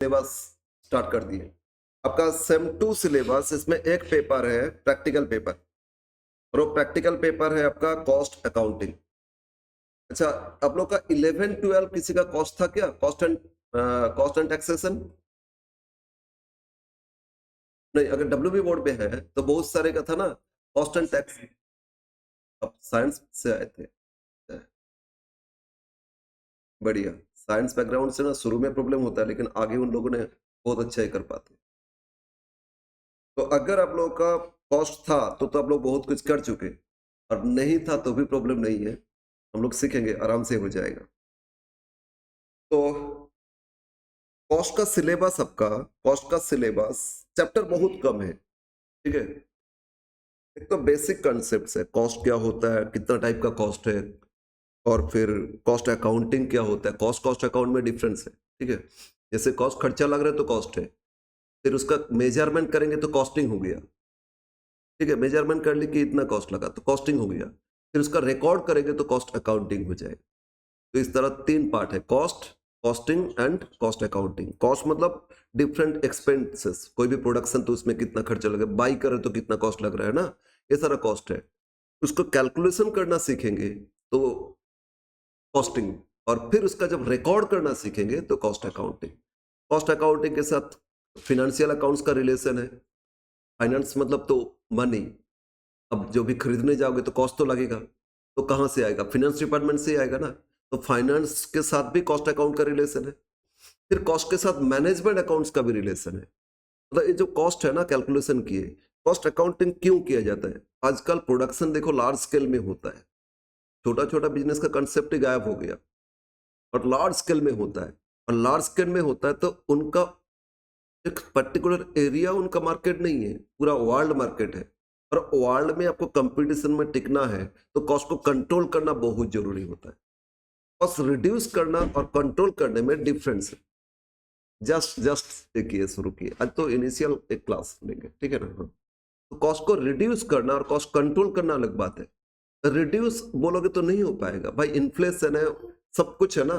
Syllabus start कर दिए। आपका सेम 2 सिलेबस, इसमें एक पेपर है प्रैक्टिकल पेपर, और वो प्रैक्टिकल पेपर है आपका कॉस्ट अकाउंटिंग। अच्छा, आप लोग का 11-12 किसी का कॉस्ट था क्या? Cost and taxation? नहीं, अगर डब्ल्यू बोर्ड पे है तो बहुत सारे का था ना, कॉस्ट एंड टैक्स। आप साइंस से आए थे, बढ़िया। साइंस बैकग्राउंड से ना शुरू में प्रॉब्लम होता है, लेकिन आगे उन लोगों ने बहुत अच्छा ही कर पाते। तो अगर आप लोगों का कॉस्ट था तो आप लोग बहुत कुछ कर चुके, और नहीं था तो भी प्रॉब्लम नहीं है, हम लोग सीखेंगे, आराम से हो जाएगा। तो कॉस्ट का सिलेबस, आपका कॉस्ट का सिलेबस चैप्टर बहुत कम है, ठीक है। एक तो बेसिक कॉन्सेप्ट्स है, कॉस्ट क्या होता है, कितना टाइप का कॉस्ट है, और फिर कॉस्ट अकाउंटिंग क्या होता है। कॉस्ट अकाउंट में डिफरेंस है, ठीक है। जैसे कॉस्ट खर्चा लग रहा है तो कॉस्ट है, फिर उसका मेजरमेंट करेंगे तो कॉस्टिंग हो गया, ठीक है। मेजरमेंट कर ली कि इतना कॉस्ट लगा तो कॉस्टिंग हो गया, फिर उसका रिकॉर्ड करेंगे तो कॉस्ट अकाउंटिंग हो जाएगा। तो इस तरह 3 पार्ट है, cost, costing and cost accounting. Cost मतलब डिफरेंट एक्सपेंसेस, कोई भी प्रोडक्शन तो उसमें कितना खर्चा लगे, बाई करे तो कितना कॉस्ट लग रहा है ना, ये सारा कॉस्ट है। उसको कैलकुलेशन करना सीखेंगे तो कॉस्टिंग, और फिर उसका जब रिकॉर्ड करना सीखेंगे तो कॉस्ट अकाउंटिंग। कॉस्ट अकाउंटिंग के साथ फिनेंशियल अकाउंट्स का रिलेशन है। फाइनेंस मतलब तो मनी, अब जो भी खरीदने जाओगे तो कॉस्ट तो लगेगा, तो कहाँ से आएगा? फाइनेंस डिपार्टमेंट से ही आएगा ना। तो फाइनेंस के साथ भी कॉस्ट अकाउंट का रिलेशन है। फिर कॉस्ट के साथ मैनेजमेंट अकाउंट्स का भी रिलेशन है। मतलब ये जो कॉस्ट है ना, कैलकुलेशन की है। कॉस्ट अकाउंटिंग क्यों किया जाता है? आजकल प्रोडक्शन देखो लार्ज स्केल में होता है, छोटा छोटा बिजनेस का कंसेप्ट ही गायब हो गया, और लार्ज स्केल में होता है। और लार्ज स्केल में होता है तो उनका एक पर्टिकुलर एरिया उनका मार्केट नहीं है, पूरा वर्ल्ड मार्केट है। और वर्ल्ड में आपको कंपटीशन में टिकना है तो कॉस्ट को कंट्रोल करना बहुत जरूरी होता है। कॉस्ट रिड्यूस करना और कंट्रोल करने में डिफरेंस है। जस्ट एक ये शुरू किए, आज तो इनिशियल एक क्लास लेंगे, ठीक है ना। हाँ। तो कॉस्ट को रिड्यूस करना और कॉस्ट कंट्रोल करना अलग बात है। रिड्यूस बोलोगे तो नहीं हो पाएगा भाई, इन्फ्लेशन है, सब कुछ है ना,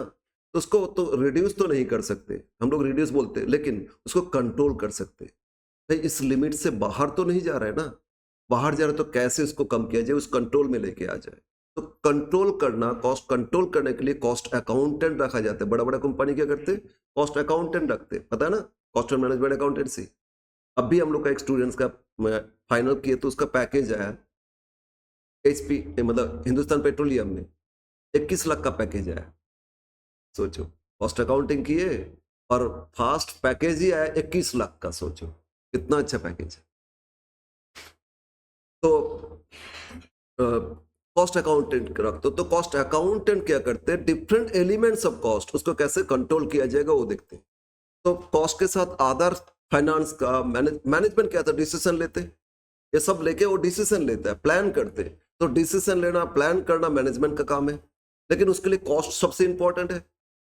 तो उसको तो रिड्यूस तो नहीं कर सकते। हम लोग रिड्यूस बोलते हैं, लेकिन उसको कंट्रोल कर सकते हैं। भाई इस लिमिट से बाहर तो नहीं जा रहा है ना, बाहर जा रहा है तो कैसे उसको कम किया जाए, उस कंट्रोल में लेके आ जाए। तो कंट्रोल करना, कॉस्ट कंट्रोल करने के लिए कॉस्ट अकाउंटेंट रखा जाता है। बड़ा बड़ा कंपनी क्या करते हैं? कॉस्ट अकाउंटेंट रखते हैं, पता है ना, कॉस्ट एंड मैनेजमेंट अकाउंटेंसी। अब भी हम लोग का एक स्टूडेंट्स का फाइनल किए तो उसका पैकेज आया, एचपी मतलब हिंदुस्तान पेट्रोलियम में 21 लाख का पैकेज आया। सोचो, कॉस्ट अकाउंटिंग किए और फास्ट पैकेज ही आया 21 लाख का। सोचो कितना अच्छा पैकेज है। तो कॉस्ट अकाउंटेंट रख दो। तो कॉस्ट अकाउंटेंट क्या करते हैं? डिफरेंट एलिमेंट्स ऑफ कॉस्ट, उसको कैसे कंट्रोल किया जाएगा वो देखते हैं। तो कॉस्ट के साथ अदर फाइनेंस का मैनेजमेंट क्या था? डिसीजन लेते, ये सब लेके वो डिसीजन लेता है, प्लान करते हैं। तो डिसीजन लेना, प्लान करना मैनेजमेंट का काम है, लेकिन उसके लिए कॉस्ट सबसे इंपॉर्टेंट है।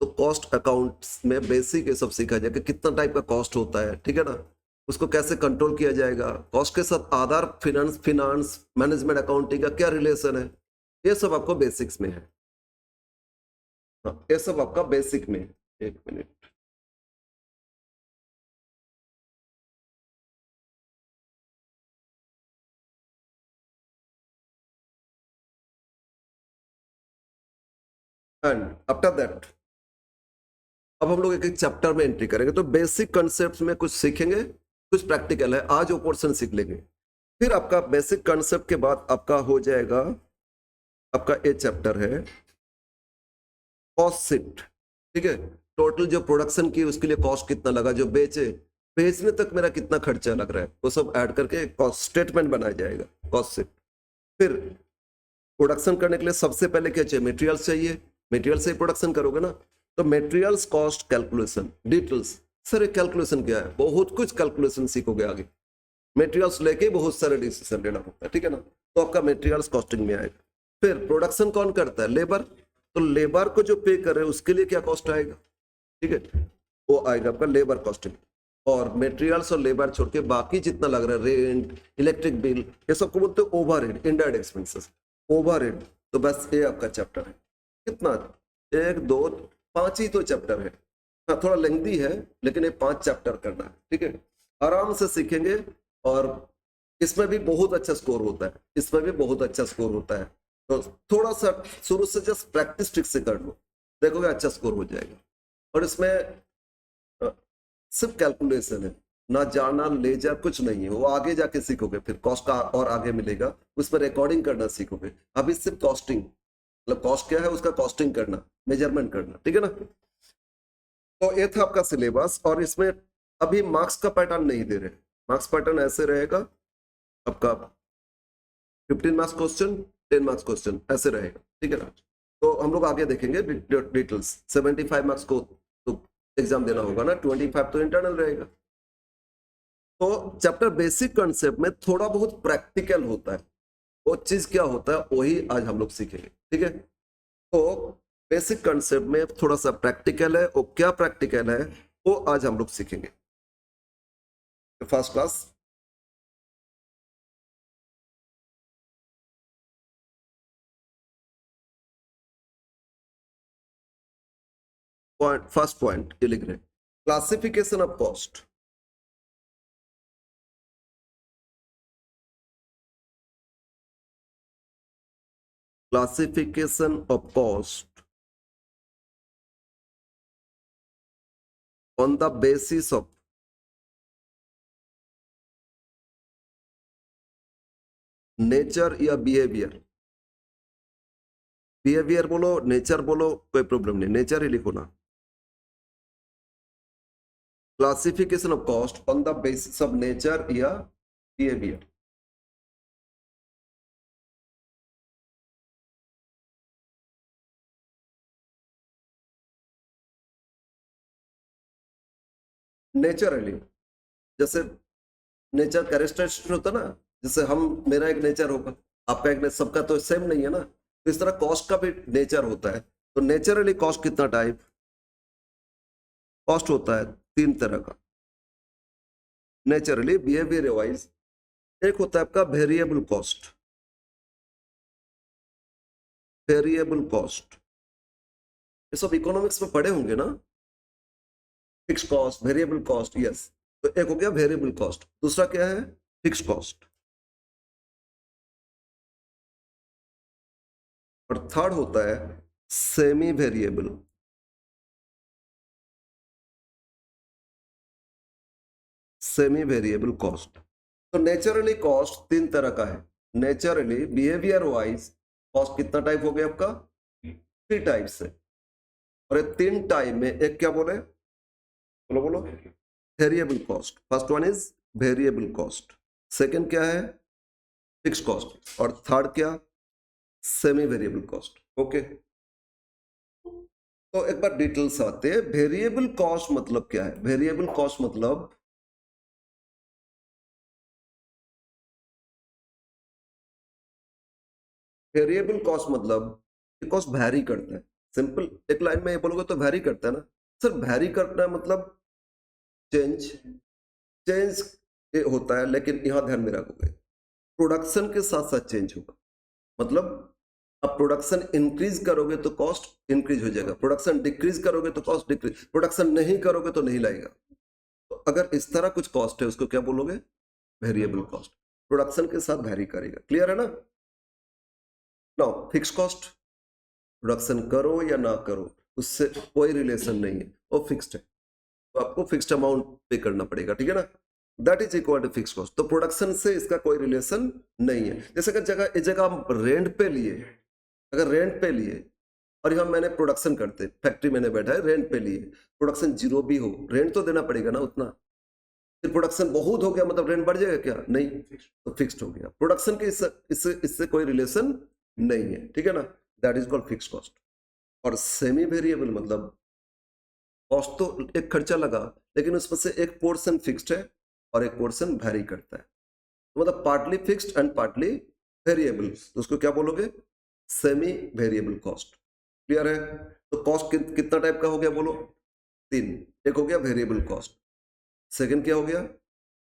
तो कॉस्ट अकाउंट्स में बेसिक ये सब सीखा जाएगा, कितना टाइप का कॉस्ट होता है, ठीक है ना, उसको कैसे कंट्रोल किया जाएगा, कॉस्ट के साथ आधार फिनांस फिनांस मैनेजमेंट अकाउंटिंग का क्या रिलेशन है, ये सब आपको बेसिक्स में है। हाँ, ये सब आपका बेसिक में है। एक मिनट, एंड आफ्टर दैट अब हम लोग एक एक चैप्टर में एंट्री करेंगे। तो बेसिक कंसेप्ट में कुछ सीखेंगे, कुछ प्रैक्टिकल है, आज वो पोर्शन सीख लेंगे। फिर आपका बेसिक कंसेप्ट के बाद आपका हो जाएगा, आपका एक चैप्टर है कॉस्ट शीट, ठीक है। टोटल जो प्रोडक्शन की उसके लिए कॉस्ट कितना लगा, जो बेचे, बेचने तक मेरा कितना खर्चा लग रहा है, वो सब ऐड करके कॉस्ट स्टेटमेंट बनाया जाएगा, कॉस्ट शीट। फिर प्रोडक्शन करने के लिए सबसे पहले क्या चाहिए? मटेरियल्स चाहिए। मटेरियल से ही प्रोडक्शन करोगे ना, तो materials cost calculation details. Sir calculation क्या है? बहुत कुछ कैलकुलेशन सीखोगे आगे, मटेरियल्स लेके बहुत सारे डिसीजन लेना होता है, ठीक है ना। तो आपका मटेरियल्स कॉस्टिंग में आएगा। फिर प्रोडक्शन कौन करता है? लेबर। तो लेबर को जो पे कर रहे हैं उसके लिए क्या कॉस्ट आएगा, ठीक है, वो आएगा आपका लेबर कॉस्टिंग। और मटेरियल्स और लेबर छोड़ के बाकी जितना लग रहा है, रेंट, इलेक्ट्रिक बिल, ये सबको बोलते हैं ओवरहेड, इनडायरेक्ट एक्सपेंसेस, ओवरहेड। तो बस ये आपका चैप्टर है। कितना? 1 2 5 ही तो चैप्टर है। हाँ थोड़ा लेंथी है, लेकिन ये 5 चैप्टर करना है, ठीक है, आराम से सीखेंगे। और इसमें भी बहुत अच्छा स्कोर होता है, इसमें भी बहुत अच्छा स्कोर होता है। तो थोड़ा सा शुरू से जस्ट प्रैक्टिस ठीक से कर लो, देखोगे अच्छा स्कोर हो जाएगा। और इसमें सिर्फ कैलकुलेशन है, ना जाना ले जा कुछ नहीं है, वो आगे जाके सीखोगे, फिर कॉस्ट का और आगे मिलेगा, उसमें रिकॉर्डिंग करना सीखोगे। अभी सिर्फ कॉस्टिंग, मतलब कॉस्ट क्या है उसका कॉस्टिंग करना, मेजरमेंट करना, ठीक है ना। तो ये था आपका सिलेबस, और इसमें अभी मार्क्स का पैटर्न नहीं दे रहे। मार्क्स पैटर्न ऐसे रहेगा आपका, 15 मार्क्स क्वेश्चन, 10 मार्क्स क्वेश्चन, ऐसे रहेगा, ठीक है ना। तो हम लोग आगे देखेंगे डिटेल्स। 75 मार्क्स को तो एग्जाम देना होगा ना, 25 तो इंटरनल रहेगा। तो चैप्टर बेसिक कंसेप्ट में थोड़ा बहुत प्रैक्टिकल होता है, वो चीज क्या होता है वही आज हम लोग सीखेंगे, ठीक है। तो बेसिक कंसेप्ट में थोड़ा सा प्रैक्टिकल है, वो क्या प्रैक्टिकल है वो आज हम लोग सीखेंगे। First class, point, first point ये लिख रहे हैं, classification of cost. Classification of cost on the basis of nature या बिहेवियर। बिहेवियर बोलो नेचर बोलो कोई प्रॉब्लम नहीं, नेचर ही लिखो ना। Classification of cost on the basis of nature या बिहेवियर। नेचुरली, जैसे नेचर कैरेक्टरिस्टिक होता है ना, जैसे हम, मेरा एक नेचर होगा, आपका एक नेचर, सबका तो सेम नहीं है ना, तो इस तरह कॉस्ट का भी नेचर होता है। तो नेचुरली कॉस्ट कितना टाइप कॉस्ट होता है, 3 तरह का नेचुरली, बिहेवियर वाइज। एक होता है आपका वेरिएबल कॉस्ट, वेरिएबल कॉस्ट ये सब इकोनॉमिक्स में पढ़े होंगे ना, fix cost, variable cost, yes. तो एक हो गया वेरिएबल कॉस्ट, दूसरा क्या है फिक्स कॉस्ट, और थर्ड होता है semi variable. Semi variable cost. तो नेचुरली कॉस्ट 3 तरह का है, नेचुरली बिहेवियर वाइज कॉस्ट कितना टाइप हो गया आपका, 3 टाइप से। और ये 3 टाइप में एक क्या बोले, बोलो बोलो, variable cost. First one is variable cost, second क्या है फिक्स कॉस्ट, और थर्ड क्या सेमी वेरिएबल कॉस्ट, ओके। तो एक बार डिटेल्स आते हैं, वेरिएबल कॉस्ट मतलब क्या है। वेरिएबल कॉस्ट मतलब वेरिएबल कॉस्ट मतलब कॉस्ट वैरी करता है। सिंपल एक लाइन में ये बोलोगे तो वैरी करता है ना सर, वैरी करना है मतलब चेंज, चेंज ये होता है, लेकिन यहां ध्यान में रखोगे प्रोडक्शन के साथ साथ चेंज होगा। मतलब अब प्रोडक्शन इंक्रीज करोगे तो कॉस्ट इंक्रीज हो जाएगा, प्रोडक्शन डिक्रीज करोगे तो कॉस्ट डिक्रीज, प्रोडक्शन नहीं करोगे तो नहीं लाएगा। तो अगर इस तरह कुछ कॉस्ट है उसको क्या बोलोगे वेरिएबल कॉस्ट, प्रोडक्शन के साथ वैरी करेगा, क्लियर है ना। नाउ फिक्स कॉस्ट, प्रोडक्शन करो या ना करो उससे कोई रिलेशन नहीं है, वो फिक्स्ड है, तो आपको फिक्स्ड अमाउंट पे करना पड़ेगा, ठीक है ना। That is equal to fix cost. तो प्रोडक्शन से इसका कोई रिलेशन नहीं है। जैसे अगर जगह इस जगह हम रेंट पे लिए, अगर रेंट पे लिए और यहाँ मैंने प्रोडक्शन करते, फैक्ट्री मैंने बैठा है रेंट पे लिए, प्रोडक्शन जीरो भी हो, रेंट तो देना पड़ेगा ना उतना। फिर प्रोडक्शन बहुत हो गया मतलब रेंट बढ़ जाएगा क्या, नहीं, तो फिक्स्ड हो गया। प्रोडक्शन के इससे इससे कोई रिलेशन नहीं है, ठीक है ना। That is called fix cost. और सेमी वेरिएबल मतलब कॉस्ट तो एक खर्चा लगा, लेकिन उसमें से एक पोर्शन फिक्स्ड है और एक पोर्शन वेरी करता है, तो मतलब partly fixed and partly variable, तो उसको क्या बोलोगे सेमी वेरिएबल कॉस्ट, क्लियर है। तो कॉस्ट कितना टाइप का हो गया बोलो, 3। एक हो गया वेरिएबल कॉस्ट, सेकंड क्या हो गया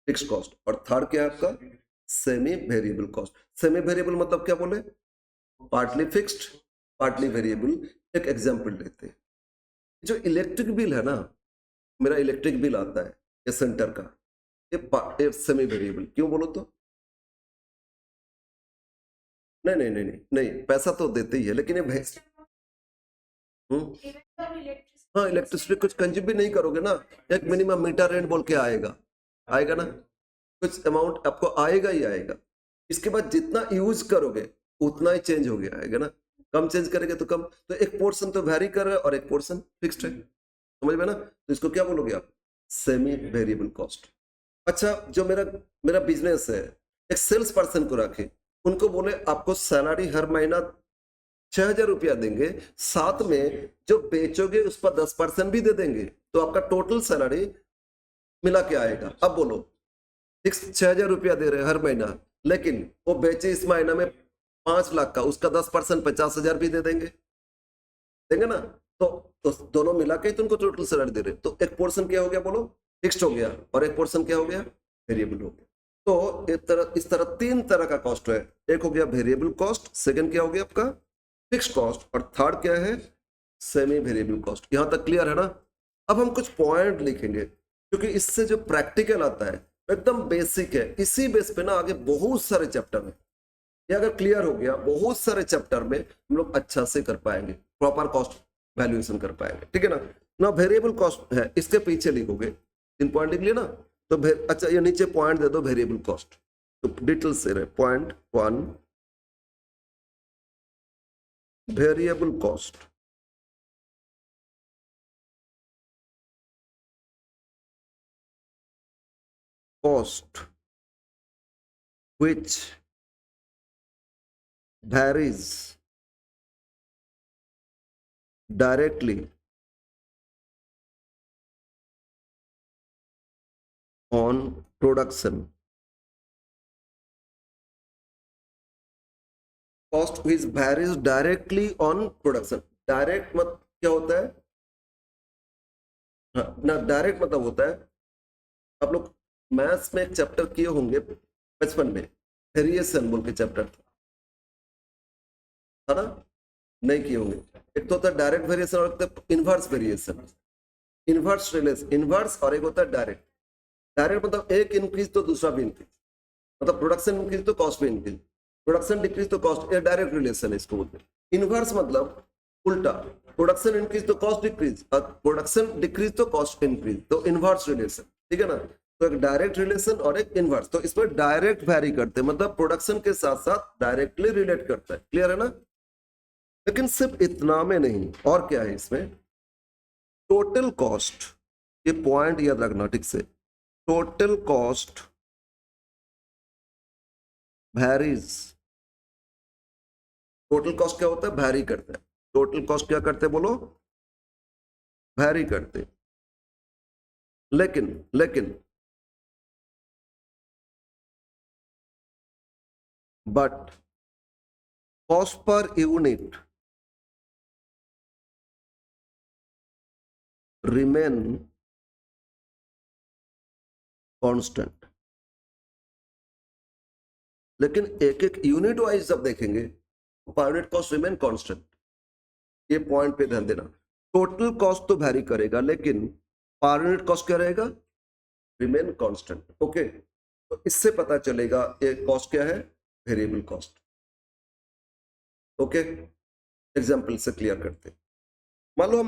फिक्स कॉस्ट, और थर्ड क्या है आपका semi variable cost. Semi variable मतलब क्या बोले, पार्टली फिक्स्ड पार्टली वेरिएबल। एक एग्जांपल लेते हैं, जो इलेक्ट्रिक बिल है ना, मेरा इलेक्ट्रिक बिल आता है ये सेंटर का, ये सेमी वेरिएबल, क्यों बोलो तो? नहीं नहीं नहीं नहीं नहीं, पैसा तो देते ही है, लेकिन ये हाँ, इलेक्ट्रिसिटी कुछ कंज्यूम भी नहीं करोगे ना, एक मिनिमम मीटर रेंट बोल के आएगा, आएगा ना, कुछ अमाउंट आपको आएगा ही आएगा। इसके बाद जितना यूज करोगे उतना ही चेंज हो गया आएगा ना, कम चेंज करेंगे तो कम, तो एक पोर्शन तो वेरी कर रहा है और एक पोर्शन फिक्स्ड है, समझ में ना? तो इसको क्या बोलोगे आप? Semi variable cost. अच्छा, जो मेरा मेरा बिजनेस है, एक सेल्स पर्सन को रखे, उनको बोले आपको सैलरी हर महीना 6,000 रुपया देंगे, साथ में जो बेचोगे उस पर 10% भी दे देंगे, तो आपका टोटल सैलरी मिला के आएगा। अब बोलो, फिक्स 6,000 रुपया दे रहे हैं हर महीना, लेकिन वो बेचे इस महीना में 5 लाख का, उसका 10% 50,000 भी दे देंगे, देंगे ना? तो दोनों मिला के तुमको टोटल सैलरी दे रहे, तो एक पोर्शन क्या हो गया बोलो? फिक्स्ड हो गया, और एक पोर्शन क्या हो गया? वेरिएबल हो गया। तो इस तरह 3 तरह का कॉस्ट है, एक हो गया वेरिएबल कॉस्ट, सेकंड क्या हो गया आपका? फिक्स्ड कॉस्ट, और थर्ड क्या है? Semi variable cost. यहां तक क्लियर है ना? अब हम कुछ पॉइंट लिखेंगे, क्योंकि इससे जो प्रैक्टिकल आता है एकदम बेसिक है, इसी बेस पे ना आगे बहुत सारे चैप्टर में, ये अगर क्लियर हो गया, बहुत सारे चैप्टर में हम लोग अच्छा से कर पाएंगे, प्रॉपर कॉस्ट वैल्यूएशन कर पाएंगे, ठीक है ना? ना वेरिएबल कॉस्ट है, इसके पीछे लिखोगे, 3 पॉइंट लिख लिए ना, तो अच्छा ये नीचे पॉइंट दे दो वेरिएबल कॉस्ट, तो डिटेल से रहे, point 1 variable cost, cost which varies directly on production, cost which varies directly on production। Direct मत क्या होता है? हाँ, ना डायरेक्ट मतलब होता है, आप लोग मैथ्स में एक चैप्टर किए होंगे बचपन में, वेरिएशन बोल के चैप्टर था ना? नहीं किए होंगे। एक तो होता है डायरेक्ट वेरिएशन और एक inverse variation, inverse relation, inverse, और एक होता है डायरेक्ट। डायरेक्ट मतलब एक इंक्रीज तो दूसरा भी इंक्रीज, मतलब प्रोडक्शन इंक्रीज तो कॉस्ट भी इंक्रीज, प्रोडक्शन डिक्रीज तो कॉस्ट, ये डायरेक्ट रिलेशन है, इसको बोलते हैं। इनवर्स मतलब उल्टा, प्रोडक्शन इंक्रीज तो कॉस्ट डिक्रीज, और प्रोडक्शन डिक्रीज तो कॉस्ट इंक्रीज, तो इनवर्स रिलेशन, ठीक है ना? तो एक डायरेक्ट रिलेशन और एक इनवर्स, तो इसमें डायरेक्ट वैरी करते हैं, मतलब प्रोडक्शन के साथ साथ डायरेक्टली रिलेट करता है, क्लियर है ना? लेकिन सिर्फ इतना में नहीं, और क्या है इसमें? टोटल कॉस्ट, ये पॉइंट याद रखना ठीक से, total cost varies. Total cost क्या होता है? वैरी करता है। टोटल कॉस्ट क्या करते बोलो? वैरी करते। लेकिन but cost per unit remain constant. लेकिन एक एक यूनिट वाइज जब देखेंगे, पर यूनिट कॉस्ट रिमेन कांस्टेंट, ये पॉइंट पे ध्यान देना। टोटल कॉस्ट तो वैरी करेगा, लेकिन पर यूनिट कॉस्ट क्या रहेगा? Remain constant. ओके, तो इससे पता चलेगा ये कॉस्ट क्या है? Variable cost. ओके, एग्जाम्पल से क्लियर करते। मान लो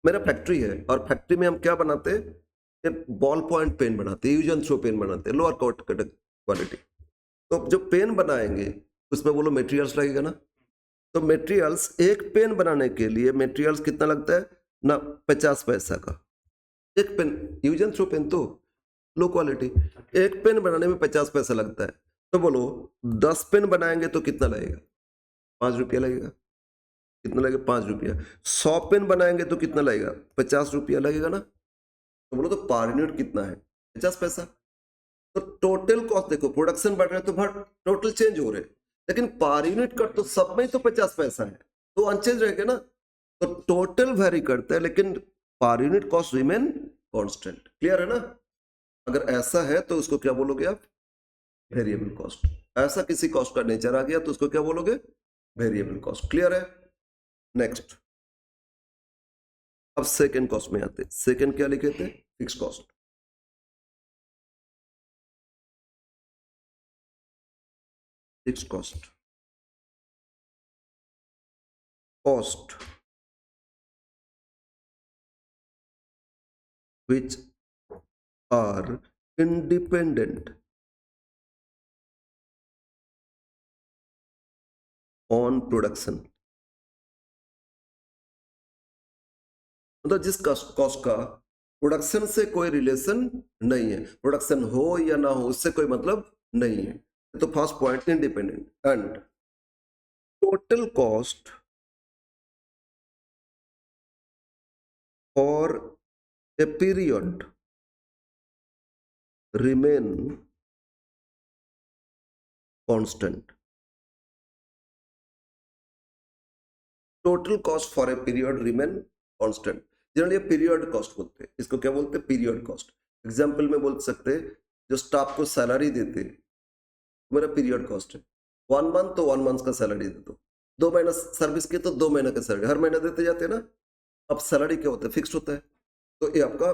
मेरा फैक्ट्री है, और फैक्ट्री में हम क्या बनाते हैं? बॉल पॉइंट पेन बनाते हैं, यूज एंड थ्रो पेन बनाते हैं, लोअर कोट क्वालिटी। तो जो पेन बनाएंगे उसमें बोलो मटेरियल्स लगेगा ना, तो मटेरियल्स, एक पेन बनाने के लिए मटेरियल्स कितना लगता है ना? 50 पैसा का एक pen, use and throw pen तो लो क्वालिटी, एक पेन बनाने में 50 पैसा लगता है, तो बोलो 10 पेन बनाएंगे तो कितना लगेगा? 5 रुपया लगेगा। कितना लगेगा? 5 रुपया। 100 पेन बनाएंगे तो कितना लगेगा? 50 रुपया लगेगा ना? तो बोलो तो पर यूनिट कितना है? 50 पैसा। तो टोटल कॉस्ट देखो, प्रोडक्शन बढ़ रहा है तो टोटल चेंज हो रहे, लेकिन पर यूनिट का तो सब में तो 50 पैसा है, तो अनचेंज रहेगा ना? तो टोटल वेरी करता है, लेकिन पर unit cost remain constant. Clear है ना? अगर ऐसा है तो उसको क्या बोलोगे आप? Variable cost. ऐसा किसी कॉस्ट का नेचर आ गया तो उसको क्या बोलोगे? Variable cost. क्लियर है? नेक्स्ट, अब सेकंड कॉस्ट में आते, सेकंड क्या लिखे थे, fix cost. Fix cost, cost which are independent on production, मतलब जिस कॉस्ट का प्रोडक्शन से कोई रिलेशन नहीं है, प्रोडक्शन हो या ना हो उससे कोई मतलब नहीं है। तो first point independent, and total cost for a period remain constant. Total cost for a period remain constant, generally period cost बोलते हैं इसको, क्या बोलते हैं, पीरियड कॉस्ट। एग्जांपल में बोल सकते हैं, जो स्टाफ को सैलरी देते मेरा पीरियड कॉस्ट है, 1 मंथ तो 1 मंथ का सैलरी दे दो, 2 महीना सर्विस की तो 2 महीने का सैलरी, हर महीना देते जाते हैं ना। अब सैलरी क्या होता है, फिक्स्ड होता है, तो ये आपका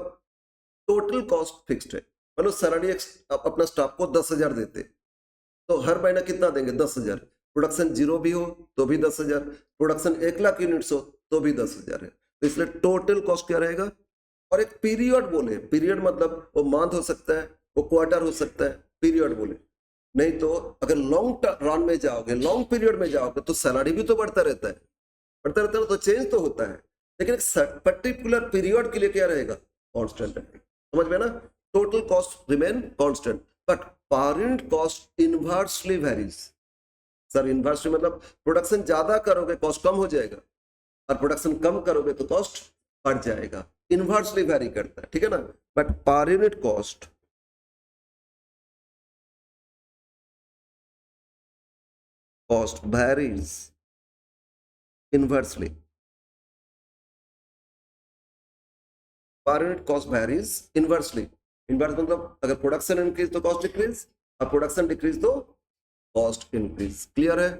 टोटल कॉस्ट फिक्स्ड है। मतलब सैलरी अपना स्टाफ को 10,000 देते, तो हर महीना कितना देंगे, 10,000। प्रोडक्शन 0 भी हो तो भी 10,000, प्रोडक्शन 1 लाख यूनिट्स हो तो भी 10,000 है, तो इसलिए टोटल कॉस्ट क्या रहेगा। और एक पीरियड बोले, पीरियड मतलब वो मंथ हो सकता है, वो क्वार्टर हो सकता है, पीरियड बोले। नहीं तो अगर लॉन्ग रन में जाओगे, लॉन्ग पीरियड में जाओगे तो सैलरी भी तो बढ़ता रहता है, बढ़ता रहता है तो चेंज तो होता है, लेकिन एक पर्टिकुलर पीरियड के लिए क्या रहेगा, कांस्टेंट रहेगा। समझ में ना, total cost remain constant but per unit cost inversely varies. Sir inversely मतलब प्रोडक्शन ज्यादा करोगे कॉस्ट कम हो जाएगा, और प्रोडक्शन कम करोगे तो कॉस्ट बढ़ जाएगा, इनवर्सली वेरी करता है, ठीक है ना। But per unit cost varies inversely, per unit cost varies inversely। Inverse मतलब अगर प्रोडक्शन इंक्रीज तो कॉस्ट डिक्रीज, और प्रोडक्शन डिक्रीज तो कॉस्ट इंक्रीज। क्लियर है,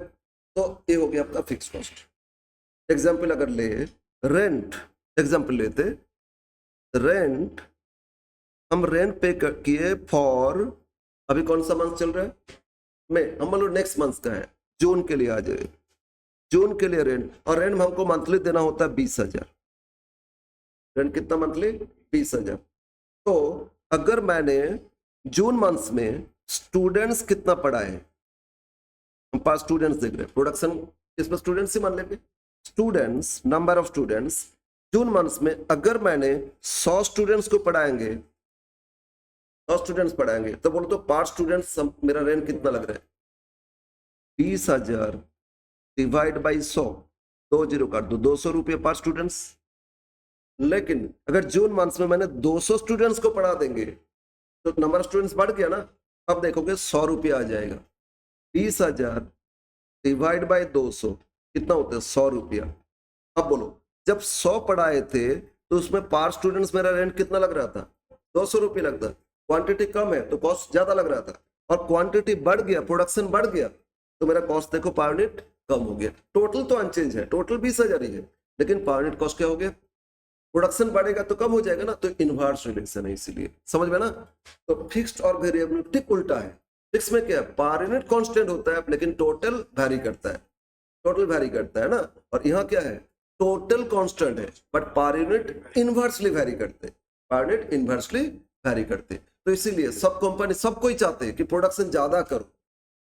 तो ये हो गया आपका फिक्स कॉस्ट। एग्जांपल अगर ले, रेंट एग्जांपल लेते, रेंट हम रेंट पे किए फॉर, अभी कौन सा मंथ चल रहा है, मई, हम मान लो नेक्स्ट मंथ का है, जून के लिए आ जाए, जून के लिए रेंट, और रेंट हमको मंथली देना होता है 20,000, रेंट कितना मंथली, 20,000। तो अगर मैंने जून मंथ में स्टूडेंट्स कितना पढ़ाए, हम पास स्टूडेंट्स देख रहे हैं, प्रोडक्शन इसमें स्टूडेंट्स ही मान लेंगे, students, number of students June month में अगर मैंने 100 स्टूडेंट्स को पढ़ाएंगे, 100 स्टूडेंट्स पढ़ाएंगे, तो बोलो तो पर स्टूडेंट्स मेरा रेंट कितना लग रहा है, 20,000 डिवाइड बाई 100, 2 जीरो काट दो, 200 रुपये पर स्टूडेंट्स। लेकिन अगर जून मंथ में मैंने 200 स्टूडेंट्स को पढ़ा देंगे तो नंबर ऑफ स्टूडेंट्स बढ़ गया ना, अब देखोगे 100 रुपये आ जाएगा, 20,000 डिवाइड बाई 200 कितना होता है, 100 रुपया। अब बोलो जब 100 पढ़ाए थे तो उसमें पर स्टूडेंट्स मेरा रेंट कितना लग रहा था, 200 रुपये लगता, क्वांटिटी कम है तो कॉस्ट ज्यादा लग रहा था, और क्वांटिटी बढ़ गया, प्रोडक्शन बढ़ गया, तो मेरा कॉस्ट देखो पर यूनिट कम हो गया। टोटल तो अनचेंज है, टोटल 20,000 ही है, लेकिन पर यूनिट कॉस्ट क्या हो गया, प्रोडक्शन बढ़ेगा तो कम हो जाएगा ना, तो इनवर्स रिलेशन है, इसीलिए समझ में ना। तो फिक्स्ड और वेरिएबल ठीक उल्टा है, फिक्स में क्या है, पर यूनिट कांस्टेंट होता है लेकिन टोटल वेरी करता है, टोटल वेरी करता है ना, और यहाँ क्या है, टोटल कांस्टेंट है but per unit inversely very करते हैं, पर यूनिट इनवर्सली वेरी करते हैं। तो इसीलिए सब कंपनी, सब कोई चाहते हैं कि प्रोडक्शन ज्यादा करो,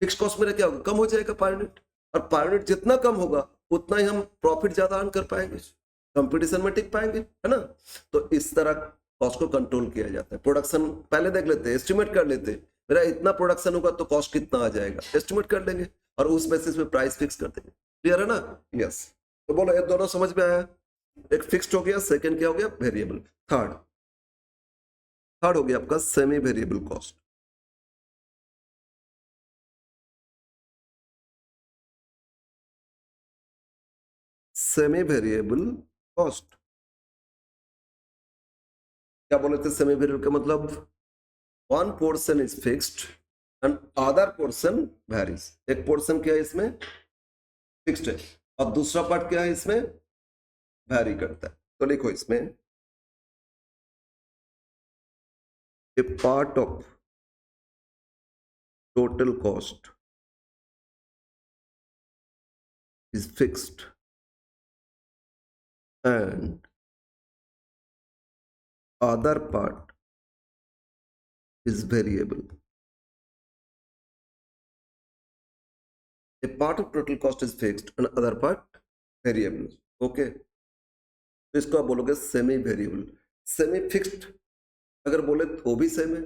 फिक्स कॉस्ट मेरा क्या होगा, कम हो जाएगा पर यूनिट, और पर यूनिट जितना कम होगा उतना ही हम प्रॉफिट ज्यादा अर्न कर पाएंगे, कंपटीशन में टिक पाएंगे, है ना। तो इस तरह कॉस्ट को कंट्रोल किया जाता है। प्रोडक्शन पहले देख लेते हैं, एस्टिमेट कर लेते हैं, मेरा इतना प्रोडक्शन होगा तो कॉस्ट कितना आ जाएगा, एस्टिमेट कर लेंगे और उस बेसिस पे प्राइस फिक्स कर देंगे। क्लियर है ना, यस। तो बोलो ये दोनों समझ में आया, एक फिक्स्ड हो गया, सेकंड क्या हो गया, वेरिएबल। थर्ड हो गया आपका semi variable cost. Semi variable cost क्या बोले थे, सेमी वेरिएबल का मतलब one portion is fixed and other portion varies. एक पोर्शन क्या है इसमें, फिक्स्ड है, और दूसरा पार्ट क्या है इसमें, वेरी करता है। तो लिखो इसमें a part of total cost is fixed and other part is variable. A part of total cost is fixed and other part variable. Okay, तो इसको आप बोलोगे सेमी वेरिएबल। सेमी फिक्स्ड अगर बोले तो भी सेम है।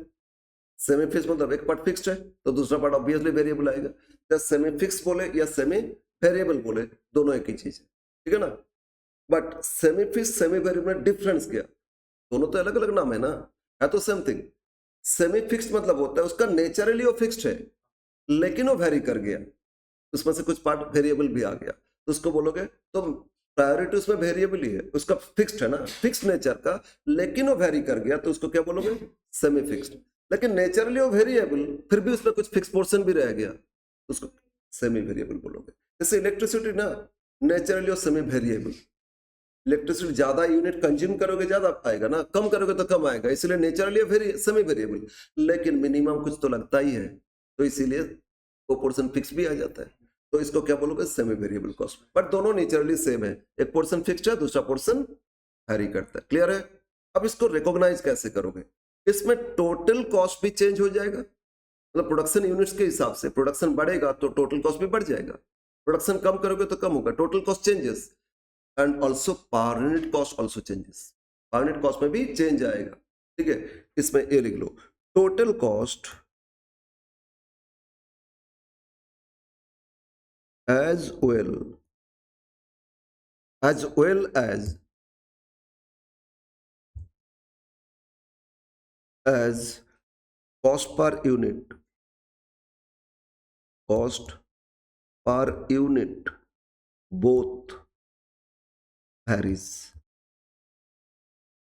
सेमी फिक्स मतलब एक पार्ट फिक्स्ड है तो दूसरा पार्ट ऑब्वियसली वेरिएबल आएगा। या सेमी फिक्स बोले या सेमी वेरिएबल बोले, दोनों एक ही चीज है, ठीक है ना। But semi fix semi variable में डिफरेंस क्या? दोनों तो अलग अलग नाम है ना, है तो सेम थिंग। सेमी फिक्स्ड मतलब होता है उसका नेचुरली वो फिक्स्ड है लेकिन वो वेरी कर गया, उसमें से कुछ पार्ट वेरिएबल भी आ गया, तो उसको बोलोगे तो प्रायोरिटी उसमें वेरिएबल ही है, उसका फिक्स्ड है ना, फिक्स्ड नेचर का, लेकिन वो वेरी कर गया तो उसको क्या बोलोगे? Semi fixed. लेकिन नेचुरली वो वेरिएबल फिर भी उसमें कुछ फिक्स पोर्शन भी रह गया तो उसको सेमी वेरिएबल बोलोगे। जैसे इलेक्ट्रिसिटी ना, नेचुरली वो सेमी वेरिएबल, इलेक्ट्रिसिटी ज्यादा यूनिट कंज्यूम करोगे ज्यादा आएगा ना, कम करोगे तो कम आएगा, इसलिए नेचुरली सेमी वेरिएबल, लेकिन मिनिमम कुछ तो लगता ही है तो इसीलिए वो पोर्शन फिक्स भी आ जाता है, तो इसको क्या बोलोगे? Semi variable cost. बट दोनों नेचुरली सेम है, एक पोर्शन फिक्स्ड है दूसरा पोर्शन वेरी करता है। क्लियर है? अब इसको रिकॉग्नाइज कैसे करोगे? इसमें टोटल कॉस्ट भी चेंज हो जाएगा, मतलब प्रोडक्शन यूनिट्स के हिसाब से प्रोडक्शन बढ़ेगा तो टोटल कॉस्ट भी बढ़ जाएगा, प्रोडक्शन कम करोगे तो कम होगा, total cost changes and also per unit cost also changes, per unit cost में भी चेंज आएगा, ठीक है। इसमें ये लिख लो, total cost as well as cost per unit both varies।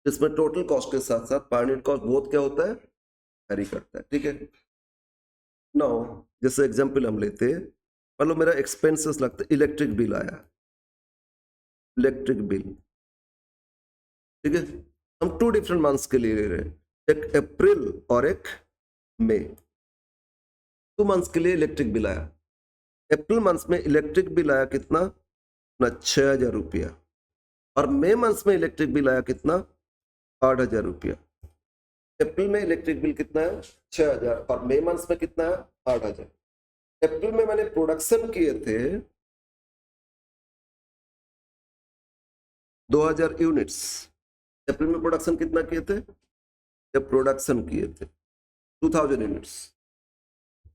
इसमें टोटल कॉस्ट के साथ साथ पर यूनिट कॉस्ट बोथ क्या होता है? वेरी करता है, ठीक है। नाउ जैसे एग्जांपल हम लेते हैं, मान लो मेरा एक्सपेंसेस लगता है, इलेक्ट्रिक बिल आया, इलेक्ट्रिक बिल, ठीक है। हम 2 डिफरेंट मंथ्स के लिए ले रहे हैं, एक अप्रैल और एक मई, 2 मंथ्स के लिए इलेक्ट्रिक बिल आया। अप्रैल मंथ में इलेक्ट्रिक बिल आया कितना? ना 6,000 रुपया, और मई मंथ में इलेक्ट्रिक बिल आया कितना? 8,000 रुपया। अप्रैल में इलेक्ट्रिक बिल कितना है? 6,000, और मई मंथ में कितना है? 8,000। अप्रैल में मैंने प्रोडक्शन किए थे 2,000 यूनिट्स, अप्रैल में प्रोडक्शन कितना किए थे? जब प्रोडक्शन किए थे 2,000 यूनिट्स,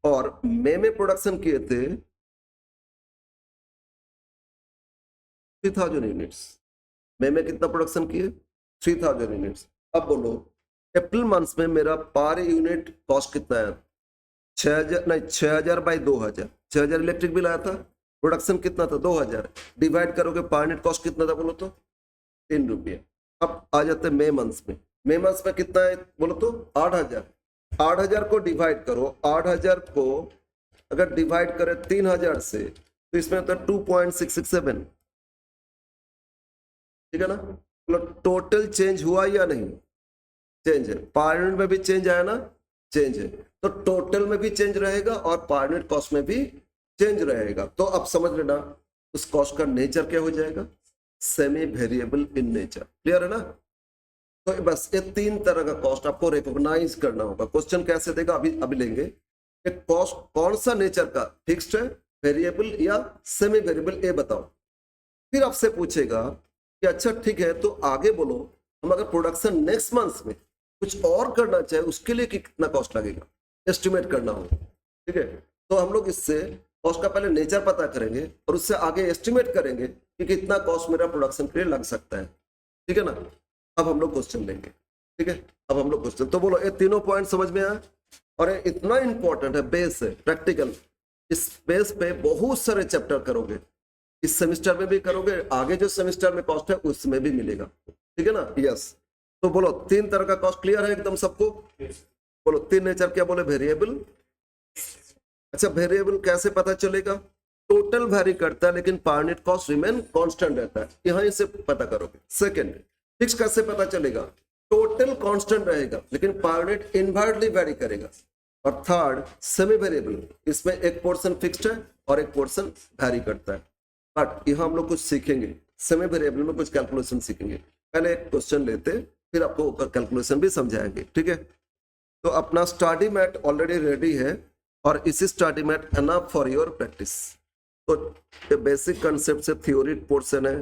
और मई में प्रोडक्शन किए थे 3,000 यूनिट्स। मई में कितना प्रोडक्शन किए? 3,000 यूनिट्स। अब बोलो अप्रैल मंथ में मेरा पर यूनिट कॉस्ट कितना है? 6,000 नहीं, 6,000 बाई 2,000, 6,000 इलेक्ट्रिक बिल आया था, प्रोडक्शन कितना था? 2,000, डिवाइड करोगे पर यूनिट कॉस्ट कितना था बोलो तो? 3 रुपया। अब आ जाते हैं मई मंथ में, मई मंथ में कितना है बोलो तो? 8,000। 8,000 को डिवाइड करो, 8,000 को अगर डिवाइड करें 3,000 से तो इसमें होता है 2.667, ठीक है ना। मतलब टोटल चेंज हुआ या नहीं? चेंज है। पर यूनिट में भी चेंज आया ना? चेंज है। तो टोटल में भी चेंज रहेगा और पर यूनिट कॉस्ट में भी चेंज रहेगा। तो अब समझ लेना उस कॉस्ट का नेचर क्या हो जाएगा? Semi variable in nature. Clear है ना? तो बस ये 3 तरह का कॉस्ट आपको रिकॉग्नाइज करना होगा। क्वेश्चन कैसे देगा अभी लेंगे। एक कॉस्ट कौन सा नेचर का, फिक्स्ड है, वेरिएबल या सेमी वेरिएबल, ये बताओ। फिर आपसे पूछेगा कि अच्छा ठीक है तो आगे बोलो, हम अगर प्रोडक्शन नेक्स्ट मंथ में कुछ और करना चाहे उसके लिए कितना कॉस्ट लगेगा, एस्टिमेट करना हो, ठीक है। तो हम लोग इससे कॉस्ट का पहले नेचर पता करेंगे और उससे आगे एस्टिमेट करेंगे कि कितना कॉस्ट मेरा प्रोडक्शन के लिए लग सकता है, ठीक है ना। अब हम लोग क्वेश्चन लेंगे, ठीक है। अब हम लोग क्वेश्चन, तो बोलो ये तीनों पॉइंट समझ में आया? और ये इतना इंपॉर्टेंट है, बेस है, प्रैक्टिकल। इस बेस पे बहुत सारे चैप्टर करोगे, इस सेमेस्टर में भी करोगे, आगे जो सेमेस्टर में कॉस्ट है उसमें भी मिलेगा, ठीक है ना। यस, तो बोलो 3 तरह का कॉस्ट क्लियर है एकदम सबको? बोलो 3 नेचर क्या बोले? वेरिएबल। अच्छा, वेरिएबल कैसे पता चलेगा? टोटल वेरी करता है लेकिन पर यूनिट कॉस्ट रिमेन कांस्टेंट रहता है, यहां से पता करोगे। सेकंड, फिक्स कैसे पता चलेगा? टोटल कांस्टेंट रहेगा लेकिन पर यूनिट इनवर्टली वेरी करेगा। और थर्ड सेमी वेरिएबल, इसमें एक पोर्शन फिक्स्ड है और एक पोर्शन वेरी करता है। बट यहाँ हम लोग कुछ सीखेंगे, सेमी वेरिएबल में कुछ कैलकुलेशन सीखेंगे। पहले एक क्वेश्चन लेते फिर आपको कैलकुलेशन भी समझाएंगे, ठीक है? तो अपना स्टडी मैट ऑलरेडी रेडी है और इसी study mat enough for your practice. तो बेसिक कंसेप्ट से थ्योरी पोर्शन है,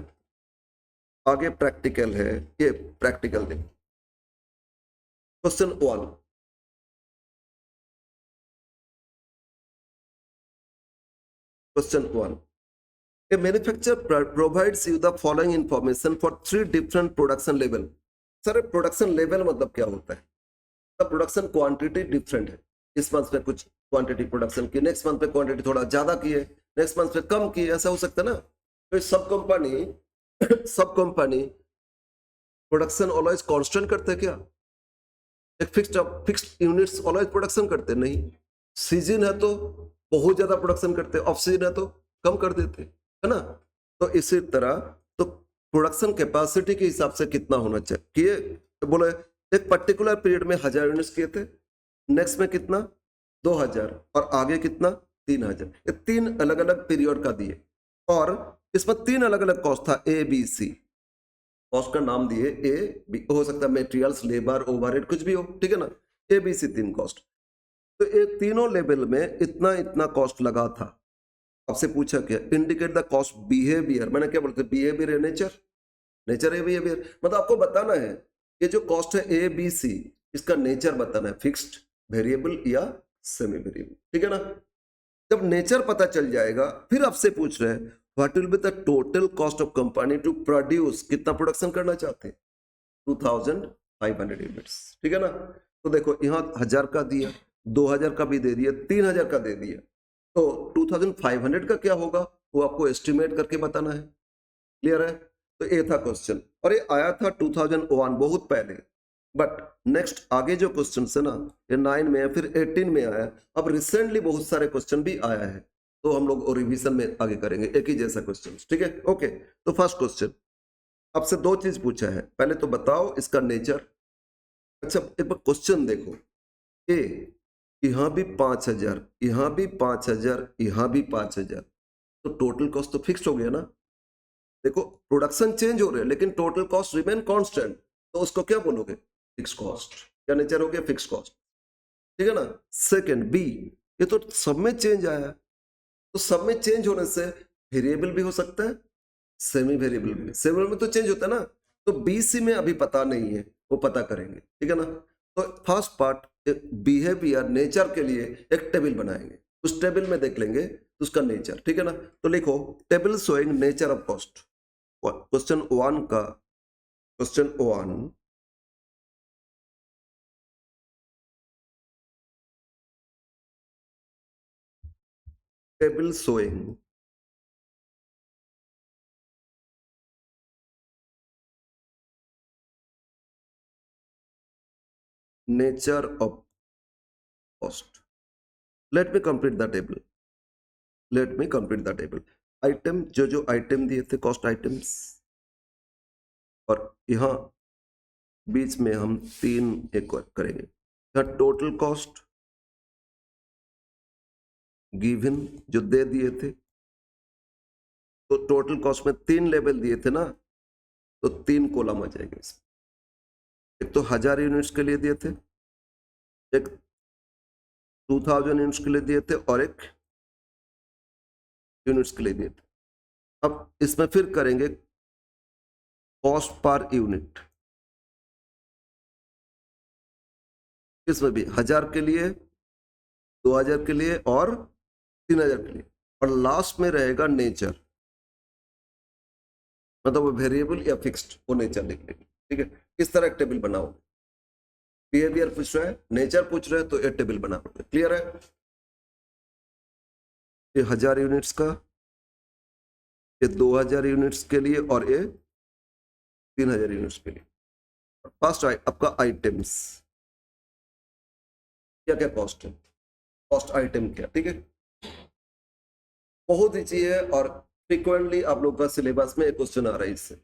आगे प्रैक्टिकल है। ये प्रैक्टिकल देखो, question 1, question 1, a manufacturer provides you the following information for 3 different production level। Sir production level मतलब क्या होता है? द प्रोडक्शन क्वांटिटी डिफरेंट है। इस मंथ में कुछ क्वांटिटी प्रोडक्शन की, नेक्स्ट मंथ पे क्वांटिटी थोड़ा ज्यादा की है, नेक्स्ट मंथ पे कम की है, ऐसा हो सकता है ना? तो सब कंपनी प्रोडक्शन ऑलवेज कांस्टेंट करते हैं क्या? एक फिक्स्ड यूनिट्स ऑलवेज प्रोडक्शन करते नहीं। सीजन है तो बहुत ज्यादा प्रोडक्शन करते, ऑफ सीजन है तो कम कर देते, है ना? तो इसी तरह तो प्रोडक्शन कैपेसिटी के हिसाब से कितना होना चाहिए, बोले एक पर्टिकुलर पीरियड में 1000 यूनिट्स किए थे, नेक्स्ट में कितना 2000 और आगे कितना 3000। ये 3 अलग अलग पीरियड का दिए और इसमें 3 अलग अलग कॉस्ट था, ए बी सी। कॉस्ट का नाम दिए ए बी, हो सकता है मेटेरियल्स, लेबर, ओवरहेड, कुछ भी हो, ठीक है ना? A B C 3 cost. तो ये तीनों लेवल में इतना इतना कॉस्ट लगा था। आपसे पूछा क्या, इंडिकेट द कॉस्ट बिहेवियर। मैंने क्या बोलते, बिहेवियर है नेचर, नेचर है बिहेवियर। मतलब आपको बताना है ये जो कॉस्ट है ए बी सी, इसका नेचर बताना है, फिक्स्ड, वेरिएबल या सेमी वेरिएबल, ठीक है ना? जब नेचर पता चल जाएगा फिर आपसे पूछ रहे हैं what will be the total cost of company to produce, कितना प्रोडक्शन करना चाहते हैं? 2500 यूनिट्स, ठीक है ना? तो देखो यहाँ 1000 का दिया, 2000 का भी दे दिया, 3000 का दे दिया, तो 2500 का क्या होगा वो आपको एस्टिमेट करके बताना है। क्लियर है? तो ये था क्वेश्चन और ये आया था 2001, बहुत पहले। बट नेक्स्ट आगे जो क्वेश्चन है ना, ये 9 में है, फिर 18 में आया। अब रिसेंटली बहुत सारे क्वेश्चन भी आया है, तो हम लोग रिवीजन में आगे करेंगे एक ही जैसा क्वेश्चन, ठीक है? ओके, तो फर्स्ट क्वेश्चन आपसे 2 चीज पूछा है, पहले तो बताओ इसका नेचर। अच्छा एक बार क्वेश्चन देखो, ए यहाँ भी 5000, यहाँ भी 5000, यहाँ भी 5000, तो टोटल कॉस्ट तो फिक्स हो गया ना? देखो प्रोडक्शन चेंज हो रहे हैं लेकिन टोटल कॉस्ट रिमेन कांस्टेंट, तो उसको क्या बोलोगे? Fix cost. क्या नेचर हो गया? फिक्स कॉस्ट, ठीक है ना? सेकंड बी, ये तो सब में चेंज आया, तो सब में चेंज होने से वेरिएबल भी हो सकता है, सेमी वेरिएबल भी। सेमी वेरिएबल में तो चेंज होता है ना, तो बी सी में अभी पता नहीं है, वो पता करेंगे, ठीक है ना? तो फर्स्ट पार्ट बिहेवियर, नेचर के लिए एक टेबल बनाएंगे, उस टेबल में देख लेंगे उसका नेचर, ठीक है ना? तो लिखो table showing nature of cost. Question 1 का, question 1, table showing nature of cost. Let me complete the table, let me complete the table. Item, जो जो आइटम दिए थे कॉस्ट आइटम्स, और यहाँ बीच में हम 3 एक और करेंगे। यहाँ टोटल कॉस्ट गिवन जो दे दिए थे, तो टोटल कॉस्ट में 3 लेवल दिए थे ना, तो 3 कॉलम आ जाएंगे इसमें। एक तो 1000 यूनिट्स के लिए दिए थे, एक 2000 यूनिट्स के लिए दिए थे और एक यूनिट्स के लिए दिए थे। अब इसमें फिर करेंगे कॉस्ट पर यूनिट, इसमें भी 1000 के लिए, 2000 के लिए और 3000 के लिए, और लास्ट में रहेगा नेचर, मतलब वो वेरिएबल या फिक्स्ड, वो नेचर लिख लेंगे, ठीक है? इस तरह एक टेबल बनाओ। बिहेवियर पूछ रहे हैं, नेचर पूछ रहे हैं, तो एक टेबल बना लोगे। क्लियर है? ये 1000 यूनिट्स का, ये 2000 यूनिट्स के लिए और ये 3000 यूनिट्स के लिए। फर्स्ट आपका आइटम्स, क्या क्या कॉस्ट है, कॉस्ट आइटम क्या, ठीक है? बहुत ईजी है और फ्रीक्वेंटली आप लोग का सिलेबस में एक क्वेश्चन आ रहा है इससे।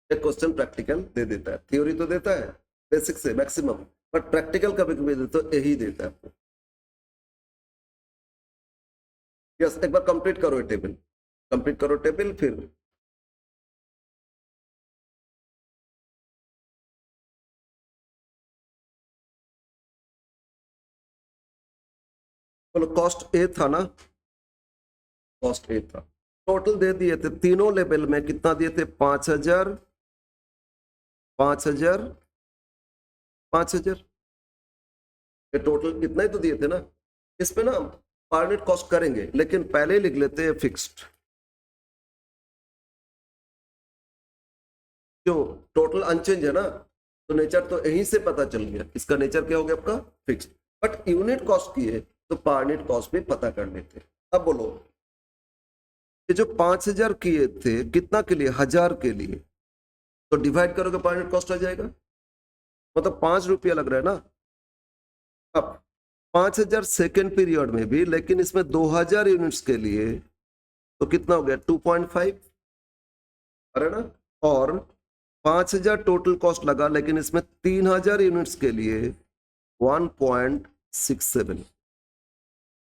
एक क्वेश्चन प्रैक्टिकल दे देता है, थ्योरी तो देता है बेसिक से मैक्सिमम, बट प्रैक्टिकल कभी कभी देता है, यही देता है आपको। यस, एक बार कंप्लीट करो टेबल, कंप्लीट करो टेबल, फिर बोलो कॉस्ट ए था ना, कॉस्ट ए था, टोटल दे दिए थे तीनों लेवल में, कितना दिए थे 5,000, 5,000, 5,000, ये टोटल इतना ही तो दिए थे ना। इसमें ना पर यूनिट कॉस्ट करेंगे, लेकिन पहले लिख लेते हैं फिक्स्ड, क्यों, टोटल अनचेंज है ना, तो नेचर तो यहीं से पता चल गया, इसका नेचर क्या हो गया आपका फिक्स्ड, बट यूनिट कॉस्ट की है तो पर यूनिट कॉस्ट भी पता कर लेते। अब बोलो ये जो 5,000 किए थे कितना के लिए, 1,000 के लिए, तो डिवाइड करोगे पर यूनिट कॉस्ट आ जाएगा, मतलब 5 रुपया लग रहा है ना। अब 5,000 सेकेंड पीरियड में भी, लेकिन इसमें 2,000 यूनिट्स के लिए तो कितना हो गया 2.5, अरे ना, और 5,000 टोटल कॉस्ट लगा, लेकिन इसमें 3,000 यूनिट्स के लिए 1.67।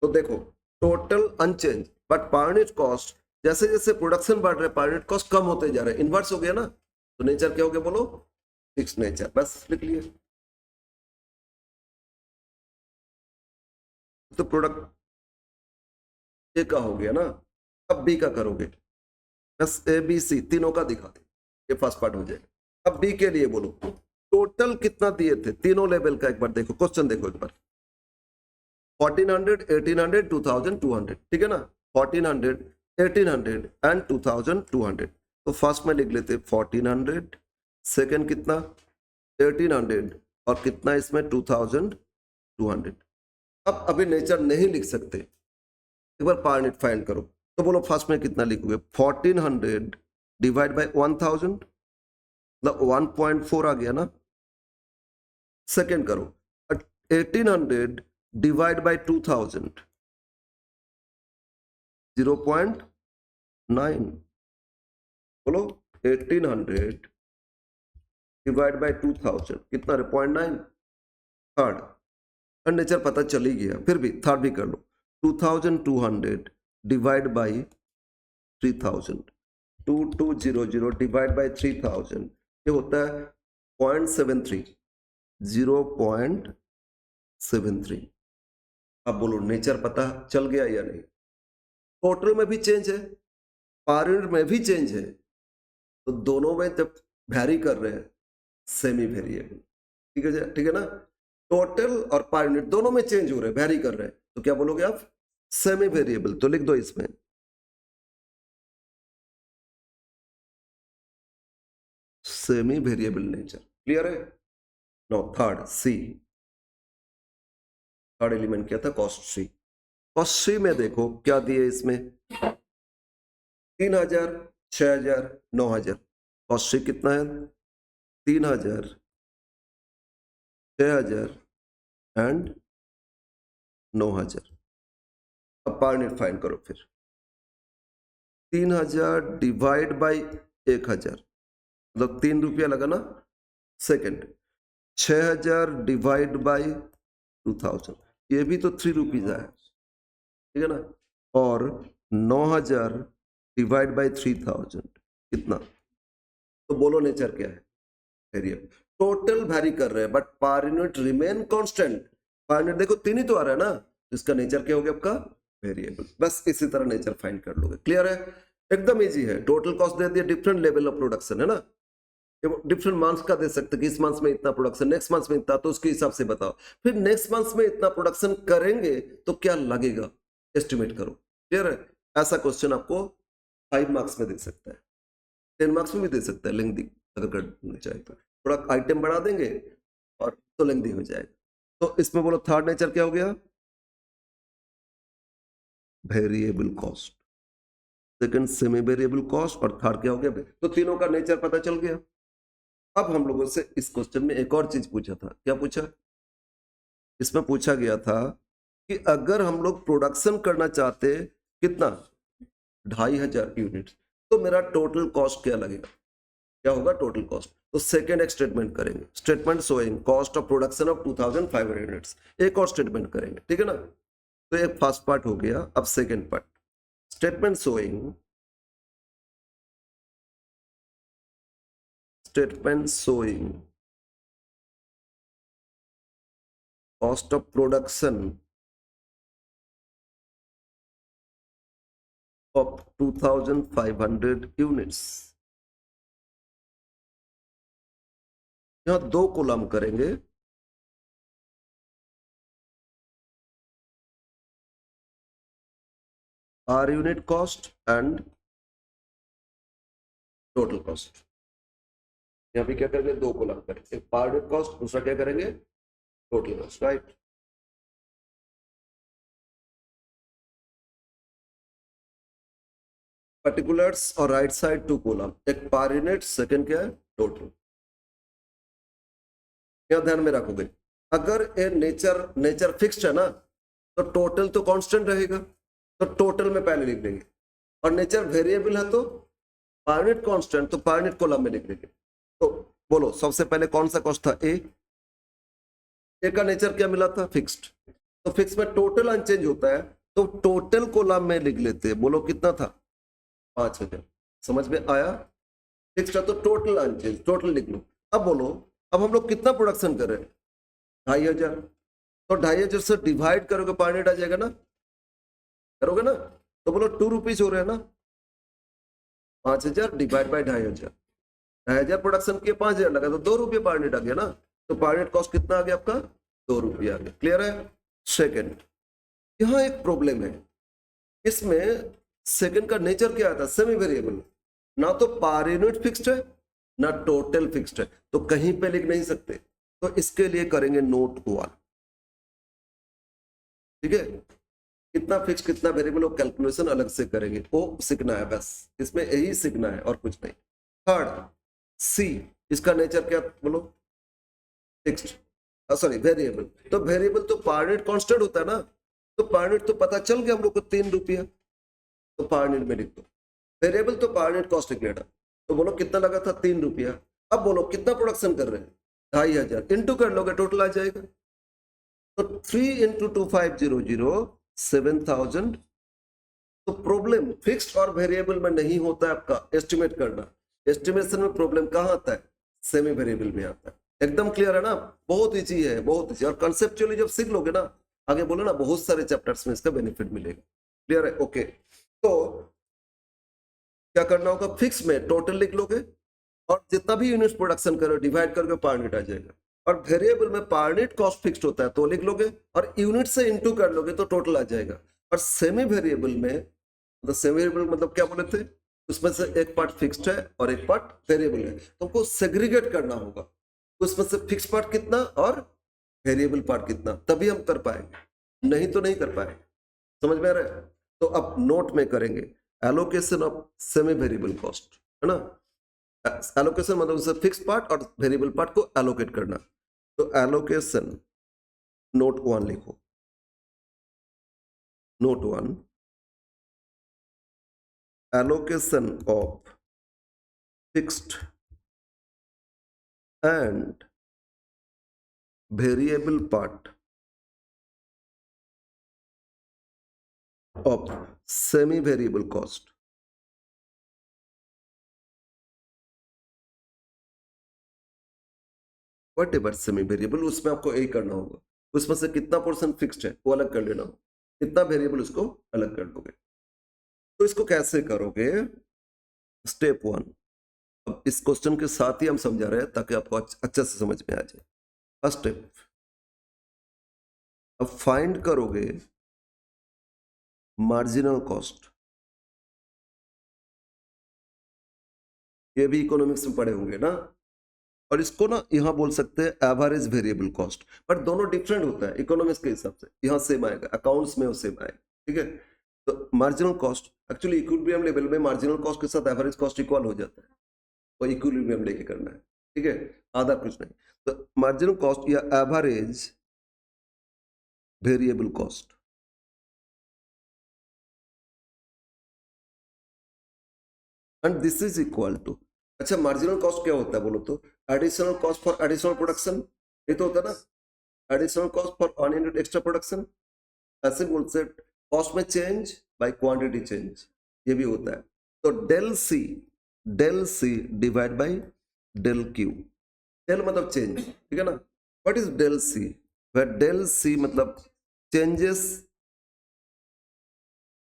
तो देखो total unchange, but per unit cost जैसे जैसे प्रोडक्शन बढ़ रहा है पर यूनिट कॉस्ट कम होते जा रहे हैं, इन्वर्स हो गया ना, तो नेचर क्या हो गया बोलो, फिक्स नेचर, बस लिख लिए। तो प्रोडक्ट ए का हो गया ना, अब बी का करोगे, बस ए बी सी तीनों का दिखा दे, ये फर्स्ट पार्ट हो जाएगा। अब बी के लिए बोलो टोटल कितना दिए थे तीनों लेवल का, एक बार देखो क्वेश्चन देखो एक बार, 1,400, 1,800, 2,200, ठीक है ना, 1,400, 1,800 एंड 2,200। तो फर्स्ट में लिख लेते 1,400, सेकंड कितना 1,800, और कितना इसमें 2,200। अब अभी नेचर नहीं लिख सकते, एक बार पर यूनिट फाइंड करो, तो बोलो फर्स्ट में कितना लिखोगे, 1,400 डिवाइड बाय 1,000, मतलब 1.4 आ गया ना। सेकेंड करो 1,800 डिवाइड बाय 2,000, 0.9, बोलो 1,800 डिवाइड बाय 2,000 कितना 0.9। थर्ड, नेचर पता चल ही गया, फिर भी थर्ड भी कर लो, 2,200 डिवाइड बाय 3,000, 2,200 डिवाइड बाय 3,000, ये होता है 0.73, 0.73। अब बोलो नेचर पता चल गया या नहीं, टोटल में भी चेंज है, पर यूनिट में भी चेंज है, तो दोनों में जब वैरी कर रहे हैं सेमी वेरिएबल, ठीक है, ठीक है ना, टोटल और पर यूनिट दोनों में चेंज हो रहे हैं, वैरी कर रहे हैं, तो क्या बोलोगे आप, सेमी वेरिएबल, तो लिख दो इसमें सेमी वेरिएबल नेचर, क्लियर है। No third C, third element क्या था, कॉस्ट सी, कॉस्ट सी में देखो क्या दिए इसमें, 3,000, 6,000, 9,000, कॉस्ट सी कितना है 3,000, 6,000 एंड 9,000। अब पर यूनिट फाइंड करो फिर, 3,000 डिवाइड बाई 1,000, मतलब 3 रुपया लगा ना। सेकेंड 6,000 डिवाइड बाई 2,000, ये भी तो 3 रुपीज है, ठीक है ना, और 9,000 डिवाइड बाई 3,000 कितना, तो बोलो नेचर क्या है, वेरिएबल, टोटल वैरी कर रहे हैं but per unit remain constant, per unit देखो 3 ही तो आ रहा है ना, इसका नेचर क्या हो गया आपका वेरिएबल, बस इसी तरह नेचर फाइंड कर लोगे, क्लियर है, एकदम इजी है। टोटल कॉस्ट दे दिया, डिफरेंट लेवल ऑफ प्रोडक्शन है ना, डिफरेंट मंथ्स का दे सकते कि इस मंथ में इतना प्रोडक्शन, नेक्स्ट मंथ में इतना, तो उसके हिसाब से बताओ, फिर नेक्स्ट मंथ में इतना प्रोडक्शन करेंगे तो क्या लगेगा, एस्टिमेट करो, क्लियर है। ऐसा क्वेश्चन आपको 5 मार्क्स में दे सकता है, 10 मार्क्स में भी दे सकता है, लेंथी अगर करना चाहे तो, थोड़ा आइटम बढ़ा देंगे और तो लेंथी हो जाएगा। तो इसमें बोलो थर्ड नेचर क्या हो गया, variable cost, second semi variable cost, और थर्ड क्या हो गया, तो तीनों का नेचर पता चल गया। अब हम लोगों से इस क्वेश्चन में एक और चीज पूछा था, क्या पूछा, इसमें पूछा गया था कि अगर हम लोग प्रोडक्शन करना चाहते कितना 2,500 यूनिट, तो मेरा टोटल कॉस्ट क्या लगेगा, क्या होगा, टोटल कॉस्ट। तो सेकेंड एक स्टेटमेंट करेंगे, statement showing cost of production of 2500 units. एक और स्टेटमेंट करेंगे, ठीक है ना। तो ये फर्स्ट पार्ट हो गया। अब second part, statement showing cost of production of 2500 units। यहां दो कॉलम करेंगे, our unit cost and total cost. यहां पे क्या करेंगे, दो कॉलम करेंगे, एक पर यूनिट कॉस्ट, दूसरा क्या करेंगे, टोटल कॉस्ट, राइट। पर्टिकुलर्स और राइट साइड टू कॉलम, एक पर यूनिट, सेकंड क्या है, टोटल। क्या ध्यान में रखोगे, अगर ये नेचर फिक्स्ड है ना, तो टोटल तो कांस्टेंट रहेगा, तो टोटल में पहले लिख देंगे। और नेचर वेरिएबल है तो पर यूनिट कांस्टेंट, तो पर यूनिट कॉलम में लिख देंगे। तो बोलो सबसे पहले कौन सा कॉस्ट था, ए का नेचर क्या मिला था, फिक्स्ड। तो फिक्स में टोटल अनचेंज होता है, तो टोटल कॉलम में लिख लेते हैं। बोलो कितना था, 5000। समझ में आया, फिक्स्ड है तो टोटल अनचेंज, टोटल लिख लो। अब बोलो, अब हम लोग कितना प्रोडक्शन कर रहे हैं, 2500। तो 2500 से डिवाइड करोगे, पर यूनिट आ जाएगा ना, करोगे ना। तो बोलो 2 रुपीज हो रहे हैं ना, 5000 डिवाइड बाई 2500। 2500 प्रोडक्शन किए, 5000 लगा, तो 2 रुपये पर यूनिट आ गया ना। तो पर यूनिट कॉस्ट कितना आ गया आपका, 2 रुपये आ गया। क्लियर है। सेकंड, यहाँ एक प्रॉब्लम है, इसमें सेकंड का नेचर क्या आता है, सेमी वेरिएबल। ना तो पर यूनिट फिक्स्ड है, ना टोटल फिक्स्ड है, तो कहीं पे लिख नहीं सकते। तो इसके लिए करेंगे नोट 1, ठीक है। कितना फिक्स कितना वेरिएबल, वो कैलकुलेशन अलग से करेंगे, वो सीखना है बस, इसमें यही सीखना है और कुछ नहीं। थर्ड, सी, इसका नेचर क्या, बोलो, फिक्स्ड, सॉरी वेरिएबल। तो वेरिएबल तो पर यूनिट कांस्टेंट होता है ना, तो पर यूनिट तो पता चल गया हम लोग को 3 रुपया, तो पर यूनिट में लिख दो। वेरिएबल तो पर यूनिट कॉस्ट निकलेगा, तो बोलो कितना लगा था, 3 रुपया। अब बोलो कितना प्रोडक्शन कर रहे हैं, 2500, इंटू कर लोगे, टोटल आ जाएगा। तो 3 इंटू 2500, 7000। तो प्रॉब्लम फिक्स्ड और वेरिएबल में नहीं होता है आपका एस्टिमेट करना। एस्टिमेशन में प्रॉब्लम कहाँ आता है, सेमी वेरिएबल में आता है। एकदम क्लियर है ना, बहुत इजी है, बहुत इजी। और कंसेप्चुअली जब सीख लोगे ना, आगे बोलो ना, बहुत सारे चैप्टर्स में इसका बेनिफिट मिलेगा। क्लियर है, ओके। तो क्या करना होगा, फिक्स में टोटल लिख लोगे, और जितना भी यूनिट प्रोडक्शन करो डिवाइड करके पर यूनिट आ जाएगा। और वेरिएबल में पर यूनिट कॉस्ट फिक्स्ड होता है, तो लिख लोगे, और यूनिट से इनटू कर लोगे तो टोटल आ जाएगा। और सेमी वेरिएबल में, मतलब सेमी वेरिएबल मतलब क्या बोले थे, उसमें से एक पार्ट फिक्स्ड है और एक पार्ट वेरिएबल है, तो हमको सेग्रीगेट करना होगा, उसमें से फिक्स पार्ट कितना और वेरिएबल पार्ट कितना, तभी हम कर पाएंगे, नहीं तो नहीं कर पाएंगे। समझ में आ रहा है। तो अब नोट में करेंगे, allocation of semi variable cost, है ना। एलोकेशन मतलब उसे फिक्स पार्ट और वेरिएबल पार्ट को एलोकेट करना। तो एलोकेशन, नोट 1 लिखो, note 1, allocation of fixed and variable part of semi variable cost। What ever semi variable, उसमें आपको यही करना होगा, उसमें से कितना पोर्शन फिक्स्ड है वो अलग कर लेना होगा, कितना वेरिएबल उसको अलग कर दोगे। तो इसको कैसे करोगे, स्टेप 1। अब इस क्वेश्चन के साथ ही हम समझा रहे हैं ताकि आपको अच्छे से समझ में आ जाए। फर्स्ट स्टेप, अब फाइंड करोगे मार्जिनल कॉस्ट। ये भी इकोनॉमिक्स में पढ़े होंगे ना। और इसको ना यहाँ बोल सकते हैं एवरेज वेरिएबल कॉस्ट, बट दोनों डिफरेंट होता है इकोनॉमिक्स के हिसाब से। यहाँ सेम आएगा, अकाउंट्स में वो सेम आएगा, ठीक है। तो marginal cost actually equilibrium level में मार्जिनल कॉस्ट के साथ एवरेज कॉस्ट इक्वल हो जाता है, तो इक्विलिब्रियम लेके करना है, ठीक है, आधा कुछ नहीं। तो मार्जिनल कॉस्ट या average variable cost, and this is equal to, अच्छा, मार्जिनल कॉस्ट क्या होता है बोलो तो? Additional cost for additional production, ये तो होता है ना, additional cost for 1 unit extra production. ऐसे बोल से कॉस्ट में चेंज बाय क्वांटिटी चेंज, ये भी होता है। तो del C divide by del Q. Del मतलब चेंज, ठीक है ना। What is del C? Del C मतलब चेंजेस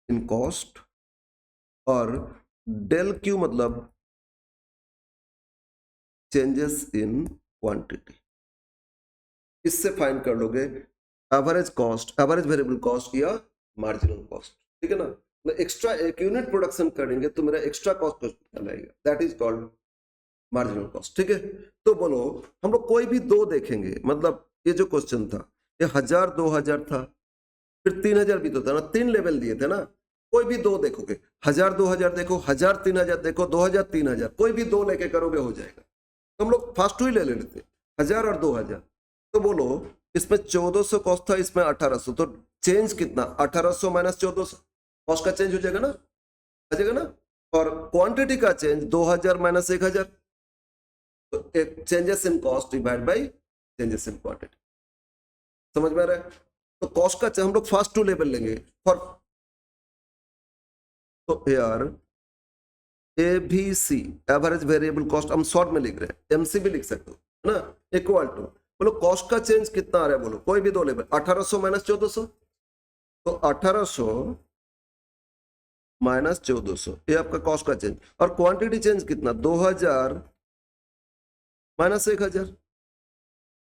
इन कॉस्ट, और डेल क्यू मतलब चेंजेस इन क्वांटिटी। इससे फाइंड कर लोगे average cost, average variable cost या मार्जिनल कॉस्ट, ठीक है ना। मतलब एक्स्ट्रा एक यूनिट प्रोडक्शन करेंगे तो मेरा एक्स्ट्रा कॉस्ट कितना लगेगा, that is called marginal cost, ठीक है। तो बोलो हम लोग कोई भी दो देखेंगे, मतलब ये जो क्वेश्चन था ये 1000 2000 था, फिर 3000 भी तो था ना, 3 लेवल दिए थे ना। कोई भी दो देखोगे, 1000 2000 देखो, 1000 3000 देखो, 2000 3000, कोई भी दो लेके करोगे हो जाएगा। तो हम लोग फास्ट ही ले लेते 1000 और 2000। तो बोलो इसमें 1400 कॉस्ट था, इसमें 1800, तो चेंज कितना? 1800 माइनस 1400, कॉस्ट का चेंज हो जाएगा ना, आ जाएगा ना। और क्वांटिटी का चेंज 2000 माइनस 1000, तो changes in cost divide by changes in quantity. समझ में आ रहा है? तो कॉस्ट का हम लोग फर्स्ट टू लेवल लेंगे फॉर, तो यार एबीसी एवरेज वेरिएबल कॉस्ट हम शॉर्ट में लिख रहे हैं, एमसी भी लिख सकते हो, है ना। इक्वल टू, बोलो कॉस्ट का चेंज कितना आ रहा है, बोलो कोई भी दो लेवल, 1800 माइनस 1400, तो 1800 माइनस 1400 ये आपका कॉस्ट का चेंज। और क्वांटिटी चेंज कितना? 2000 माइनस 1000,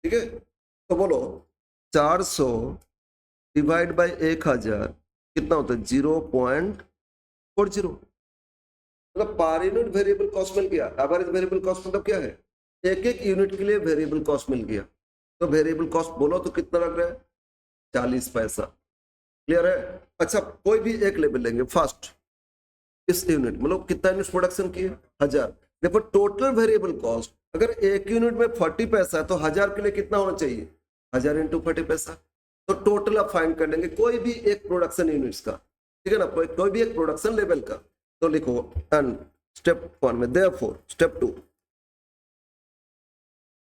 ठीक है। तो बोलो 400 डिवाइड बाय 1000 कितना होता है? 0.40। मतलब पर यूनिट वेरिएबल कॉस्ट मिल गया। एवरेज वेरिएबल कॉस्ट मतलब क्या है? एक एक यूनिट के लिए वेरिएबल कॉस्ट मिल गया। तो वेरिएबल कॉस्ट बोलो तो कितना लग रहा है? 40 पैसा। क्लियर है? अच्छा, कोई भी एक लेवल लेंगे फर्स्ट, इस यूनिट मतलब कितना यूनिट प्रोडक्शन किए? 1000। देखो टोटल वेरिएबल कॉस्ट अगर एक यूनिट में 40 पैसा है तो 1000 के लिए कितना होना चाहिए? 1000 इंटू 40 पैसा। तो टोटल आप फाइंड कर लेंगे कोई भी एक प्रोडक्शन यूनिट्स का, ठीक है ना, कोई भी एक प्रोडक्शन लेवल का। तो लिखो एंड स्टेप 1 में देयरफॉर स्टेप 2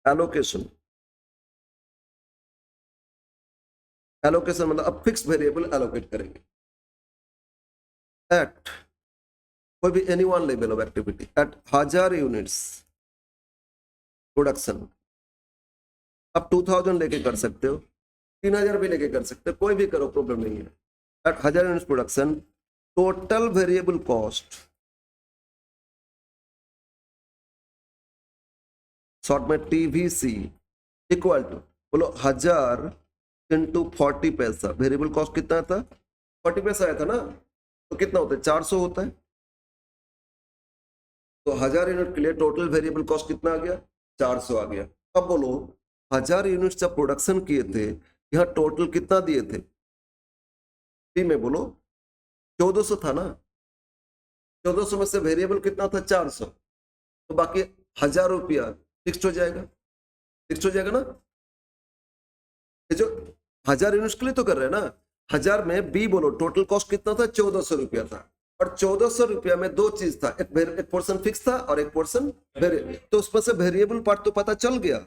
एलोकेशन। एलोकेशन मतलब अब फिक्स वेरिएबल एलोकेट करेंगे एट कोई भी any one level of activity at 1000 units production. अब 2000 लेके कर सकते हो, 3000 भी लेके कर सकते हो, कोई भी करो प्रॉब्लम नहीं है। At 1000 units production total variable cost, short में टीवीसी, इक्वल टू बोलो 1000 इंटू 40 पैसा। वेरिएबल कॉस्ट कितना था? 40 पैसा आया था ना, तो कितना होता है? 400 होता है। तो 1000 यूनिट के लिए टोटल वेरिएबल कॉस्ट कितना आ गया? 400 आ गया। अब बोलो 1000 यूनिट जब प्रोडक्शन किए थे, यहाँ टोटल कितना दिए थे? में बोलो 1400 था ना, 1400 में से वेरिएबल कितना था? 400, तो बाकी 1000 रुपया फिक्स्ड हो जाएगा, फिक्स्ड हो जाएगा ना। ये जो 1000 यूनिट्स के लिए तो कर रहे हैं ना, 1000 में बी बोलो टोटल कॉस्ट कितना था? 1400 रुपया था। और 1400 रुपया में दो चीज था, एक पोर्शन फिक्स था और एक पोर्शन वेरिएबल। तो उसमें से वेरिएबल पार्ट तो पता चल गया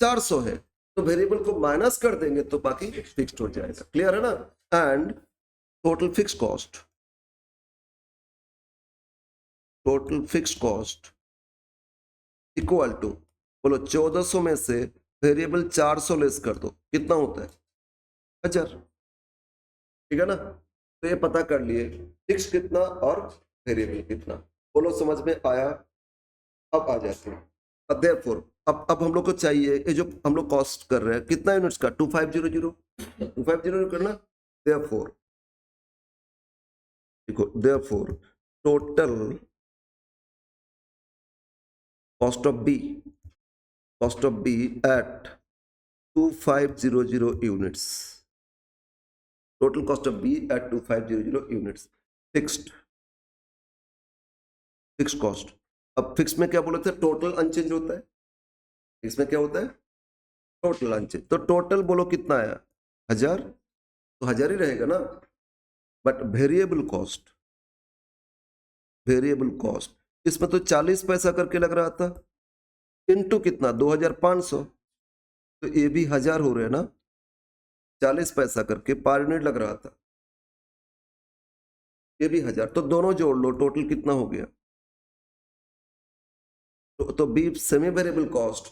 400 है, तो वेरिएबल को माइनस कर देंगे तो बाकी फिक्स्ड हो जाएगा। क्लियर है ना? And total fix cost, total fix cost equal to बोलो 1400 में से वेरिएबल 400 लेस कर दो, कितना होता है? 1000। ठीक है ना? तो ये पता कर लिए फिक्स कितना और वेरिएबल कितना। बोलो समझ में आया? अब आ जाते हैं अब देयरफॉर, अब हम लोग को चाहिए ये जो हम लोग कॉस्ट कर रहे हैं कितना यूनिट्स का? 2500 2500 करना। देयरफॉर देखो, therefore total cost of B, cost of B at 2500 units, total cost of B at 2500 units fixed, fix cost. अब फिक्स में क्या बोले थे? टोटल अनचेंज होता है। फिक्स में क्या होता है? Total unchange. तो टोटल बोलो कितना आया? 1000, तो 1000 ही रहेगा ना। But variable cost, variable cost इसमें तो 40 पैसा करके लग रहा था, इनटू कितना 2500, तो ये भी 1000 हो रहे हैं ना, 40 पैसा करके पर यूनिट लग रहा था, ये भी 1000, तो दोनों जोड़ लो, टोटल कितना हो गया। तो बी सेमी वेरिएबल कॉस्ट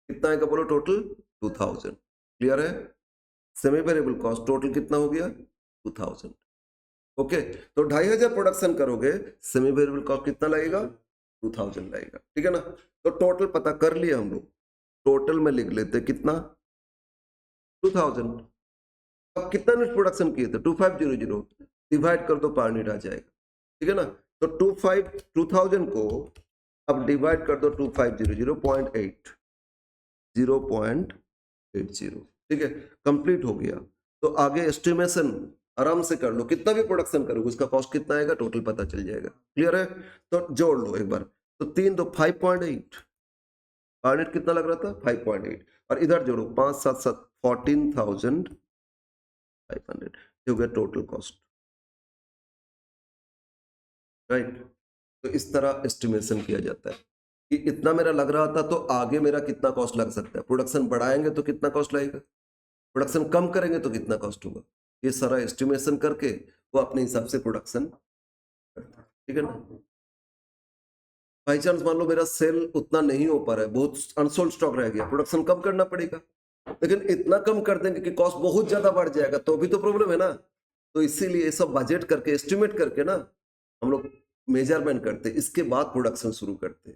कितना आएगा बोलो, टोटल 2000। क्लियर है, सेमी वेरिएबल कॉस्ट टोटल कितना हो गया 2000। ओके, तो 2500 प्रोडक्शन करोगे, सेमी वेरिएबल कॉस्ट कितना लगेगा 2000 लगेगा, ठीक है ना। तो टोटल पता कर लिया हम लोग, टोटल में लिख लेते कितना 2000। अब कितना यूनिट प्रोडक्शन किए थे 2500, डिवाइड कर दो पर यूनिट आ जाएगा, ठीक है ना। तो 2000 को अब डिवाइड कर दो 2500 0.8, 0.80, ठीक है, कंप्लीट हो गया। तो आगे एस्टिमेशन आराम से कर लो, कितना भी प्रोडक्शन करोगे उसका कॉस्ट कितना आएगा टोटल पता चल जाएगा। क्लियर है, तो जोड़ लो एक बार, तो 3 2 5.8, पर यूनिट कितना लग रहा था 5.8, और इधर जोड़ो 5 7 7 14,500, ये हो गया टोटल कॉस्ट, राइट। तो इस तरह एस्टिमेशन किया जाता है कि इतना मेरा लग रहा था, तो आगे मेरा कितना कॉस्ट लग सकता है, प्रोडक्शन बढ़ाएंगे तो कितना कॉस्ट लगेगा, प्रोडक्शन कम करेंगे तो कितना कॉस्ट होगा, ये सारा एस्टिमेशन करके वो अपने हिसाब से प्रोडक्शन करता है, ठीक है ना। बाई चांस मान लो मेरा सेल उतना नहीं हो पा रहा है, बहुत अनसोल्ड स्टॉक रह गया, प्रोडक्शन कम करना पड़ेगा, लेकिन इतना कम कर देंगे कि कॉस्ट बहुत ज्यादा बढ़ जाएगा, तो भी तो प्रॉब्लम है ना। तो इसीलिए ये सब बजट करके एस्टिमेट करके ना हम लोग मेजरमेंट करते, इसके बाद प्रोडक्शन शुरू करते,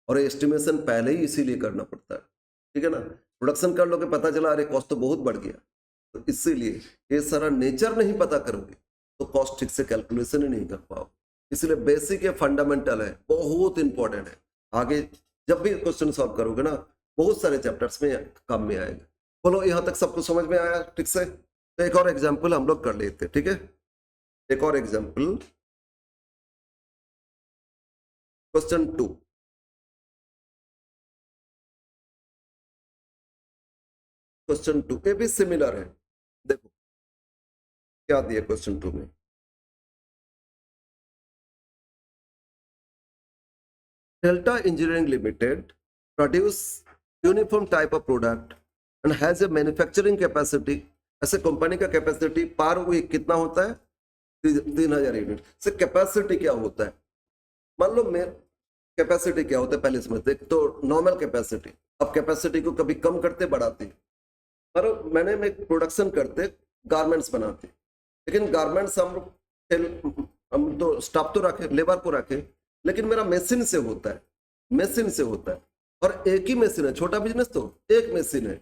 और एस्टिमेशन पहले ही इसीलिए करना पड़ता है, ठीक है ना। प्रोडक्शन कर लोगे पता चला अरे कॉस्ट तो बहुत बढ़ गया, तो इसीलिए ये सारा नेचर नहीं पता करोगे तो कॉस्ट ठीक से कैलकुलेशन ही नहीं कर पाओ। इसलिए बेसिक है, फंडामेंटल है, बहुत इंपॉर्टेंट है, आगे जब भी क्वेश्चन सॉल्व करोगे ना बहुत सारे चैप्टर्स में काम में आएगा। बोलो यहाँ तक सबको समझ में आया ठीक से। तो एक और एग्जाम्पल हम लोग कर लेते हैं, ठीक है, एक और एग्जाम्पल, क्वेश्चन 2। क्वेश्चन 2 ये भी सिमिलर है, देखो क्या दिया क्वेश्चन 2 में। Delta Engineering Limited produce uniform type of product and has a manufacturing capacity, ऐसे कंपनी का कैपेसिटी पर वीक कितना होता है 3000 यूनिट। से कैपेसिटी क्या होता है, मान लो मैं कैपेसिटी क्या होता है पहले समझते, तो नॉर्मल कैपेसिटी, अब कैपेसिटी को कभी कम करते बढ़ाते, पर मैंने में प्रोडक्शन करते गारमेंट्स बनाते, लेकिन गारमेंट्स हम तो स्टाफ तो रखे, लेबर को रखे, लेकिन मेरा मशीन से होता है, मशीन से होता है, और एक ही मशीन है, छोटा बिजनेस तो एक मशीन है,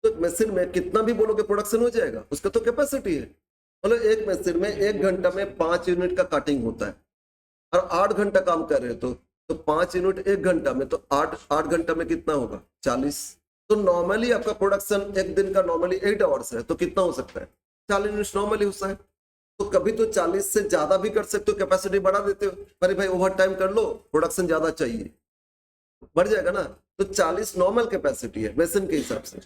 तो मशीन में कितना भी बोलोगे प्रोडक्शन हो जाएगा, उसका तो कैपेसिटी है। मतलब एक मशीन में 1 घंटा में 5 यूनिट का कटिंग होता है, और 8 घंटा काम कर रहे हो तो 5 यूनिट 1 घंटा में, तो 8 8 घंटा में कितना होगा 40। तो नॉर्मली आपका प्रोडक्शन एक दिन का नॉर्मली 8 आवर्स है, तो कितना हो सकता है 40 यूनिट नॉर्मली होता है। तो कभी तो 40 से ज्यादा भी कर सकते हो, कैपेसिटी बढ़ा देते हो, अरे भाई ओवर टाइम कर लो प्रोडक्शन ज्यादा चाहिए, बढ़ जाएगा ना। तो 40 नॉर्मल कैपेसिटी है मशीन के हिसाब से,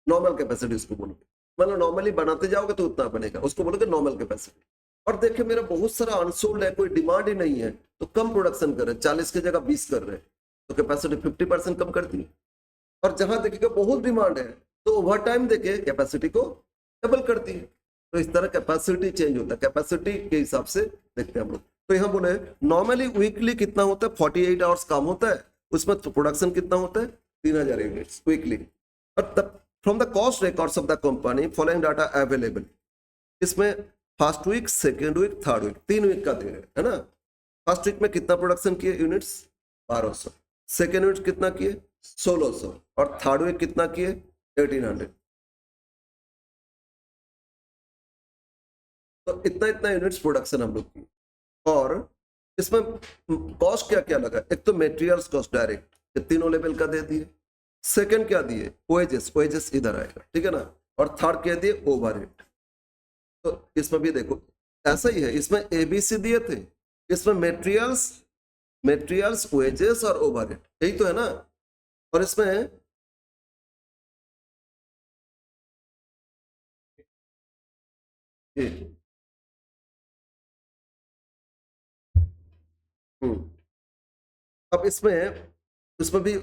नॉर्मल कैपेसिटी उसको बोलोगे, मतलब नॉर्मली बनाते जाओगे तो उतना बनेगा, उसको बोलोगे नॉर्मल कैपेसिटी। और देखिए मेरा बहुत सारा अनसोल्ड है, कोई डिमांड ही नहीं है, तो कम प्रोडक्शन कर रहे, 40 की जगह 20 कर रहे, तो कैपेसिटी 50% कम कर दी। और जहां देखिएगा बहुत डिमांड है तो ओवर टाइम देके कैपेसिटी को डबल कर दी। तो इस तरह कैपेसिटी चेंज होता है, कैपेसिटी के हिसाब से देखते हैं हम लोग। तो यहाँ बोले नॉर्मली वीकली कितना होता है 48 आवर्स काम होता है, उसमें तो प्रोडक्शन कितना होता है 3000 यूनिट्स वीकली। और from the cost records of the company following data available, इसमें first week, second week, third week, 3 week का दे रहे है ना। फर्स्ट वीक में कितना प्रोडक्शन किए यूनिट्स 1200, सेकेंड वीक कितना किए 1600, और थर्ड वीक कितना किए 1800। तो इतना इतना यूनिट्स प्रोडक्शन हम लोग की। और इसमें कॉस्ट क्या क्या लगा, एक तो मेटेरियल्स कॉस्ट डायरेक्ट, ये तीनों लेवल का दे दिए। सेकंड क्या दिए वेजेस, वेजेस इधर आएगा, ठीक है ना। और थर्ड क्या दिए ओवरहेड। तो इसमें भी देखो ऐसा ही है, इसमें एबीसी दिए थे, इसमें मेटेरियल्स, मेटेरियल्स वेजेस और ओवरहेड, यही तो है ना। और इसमें ये हम्म अब इसमें इसमें भी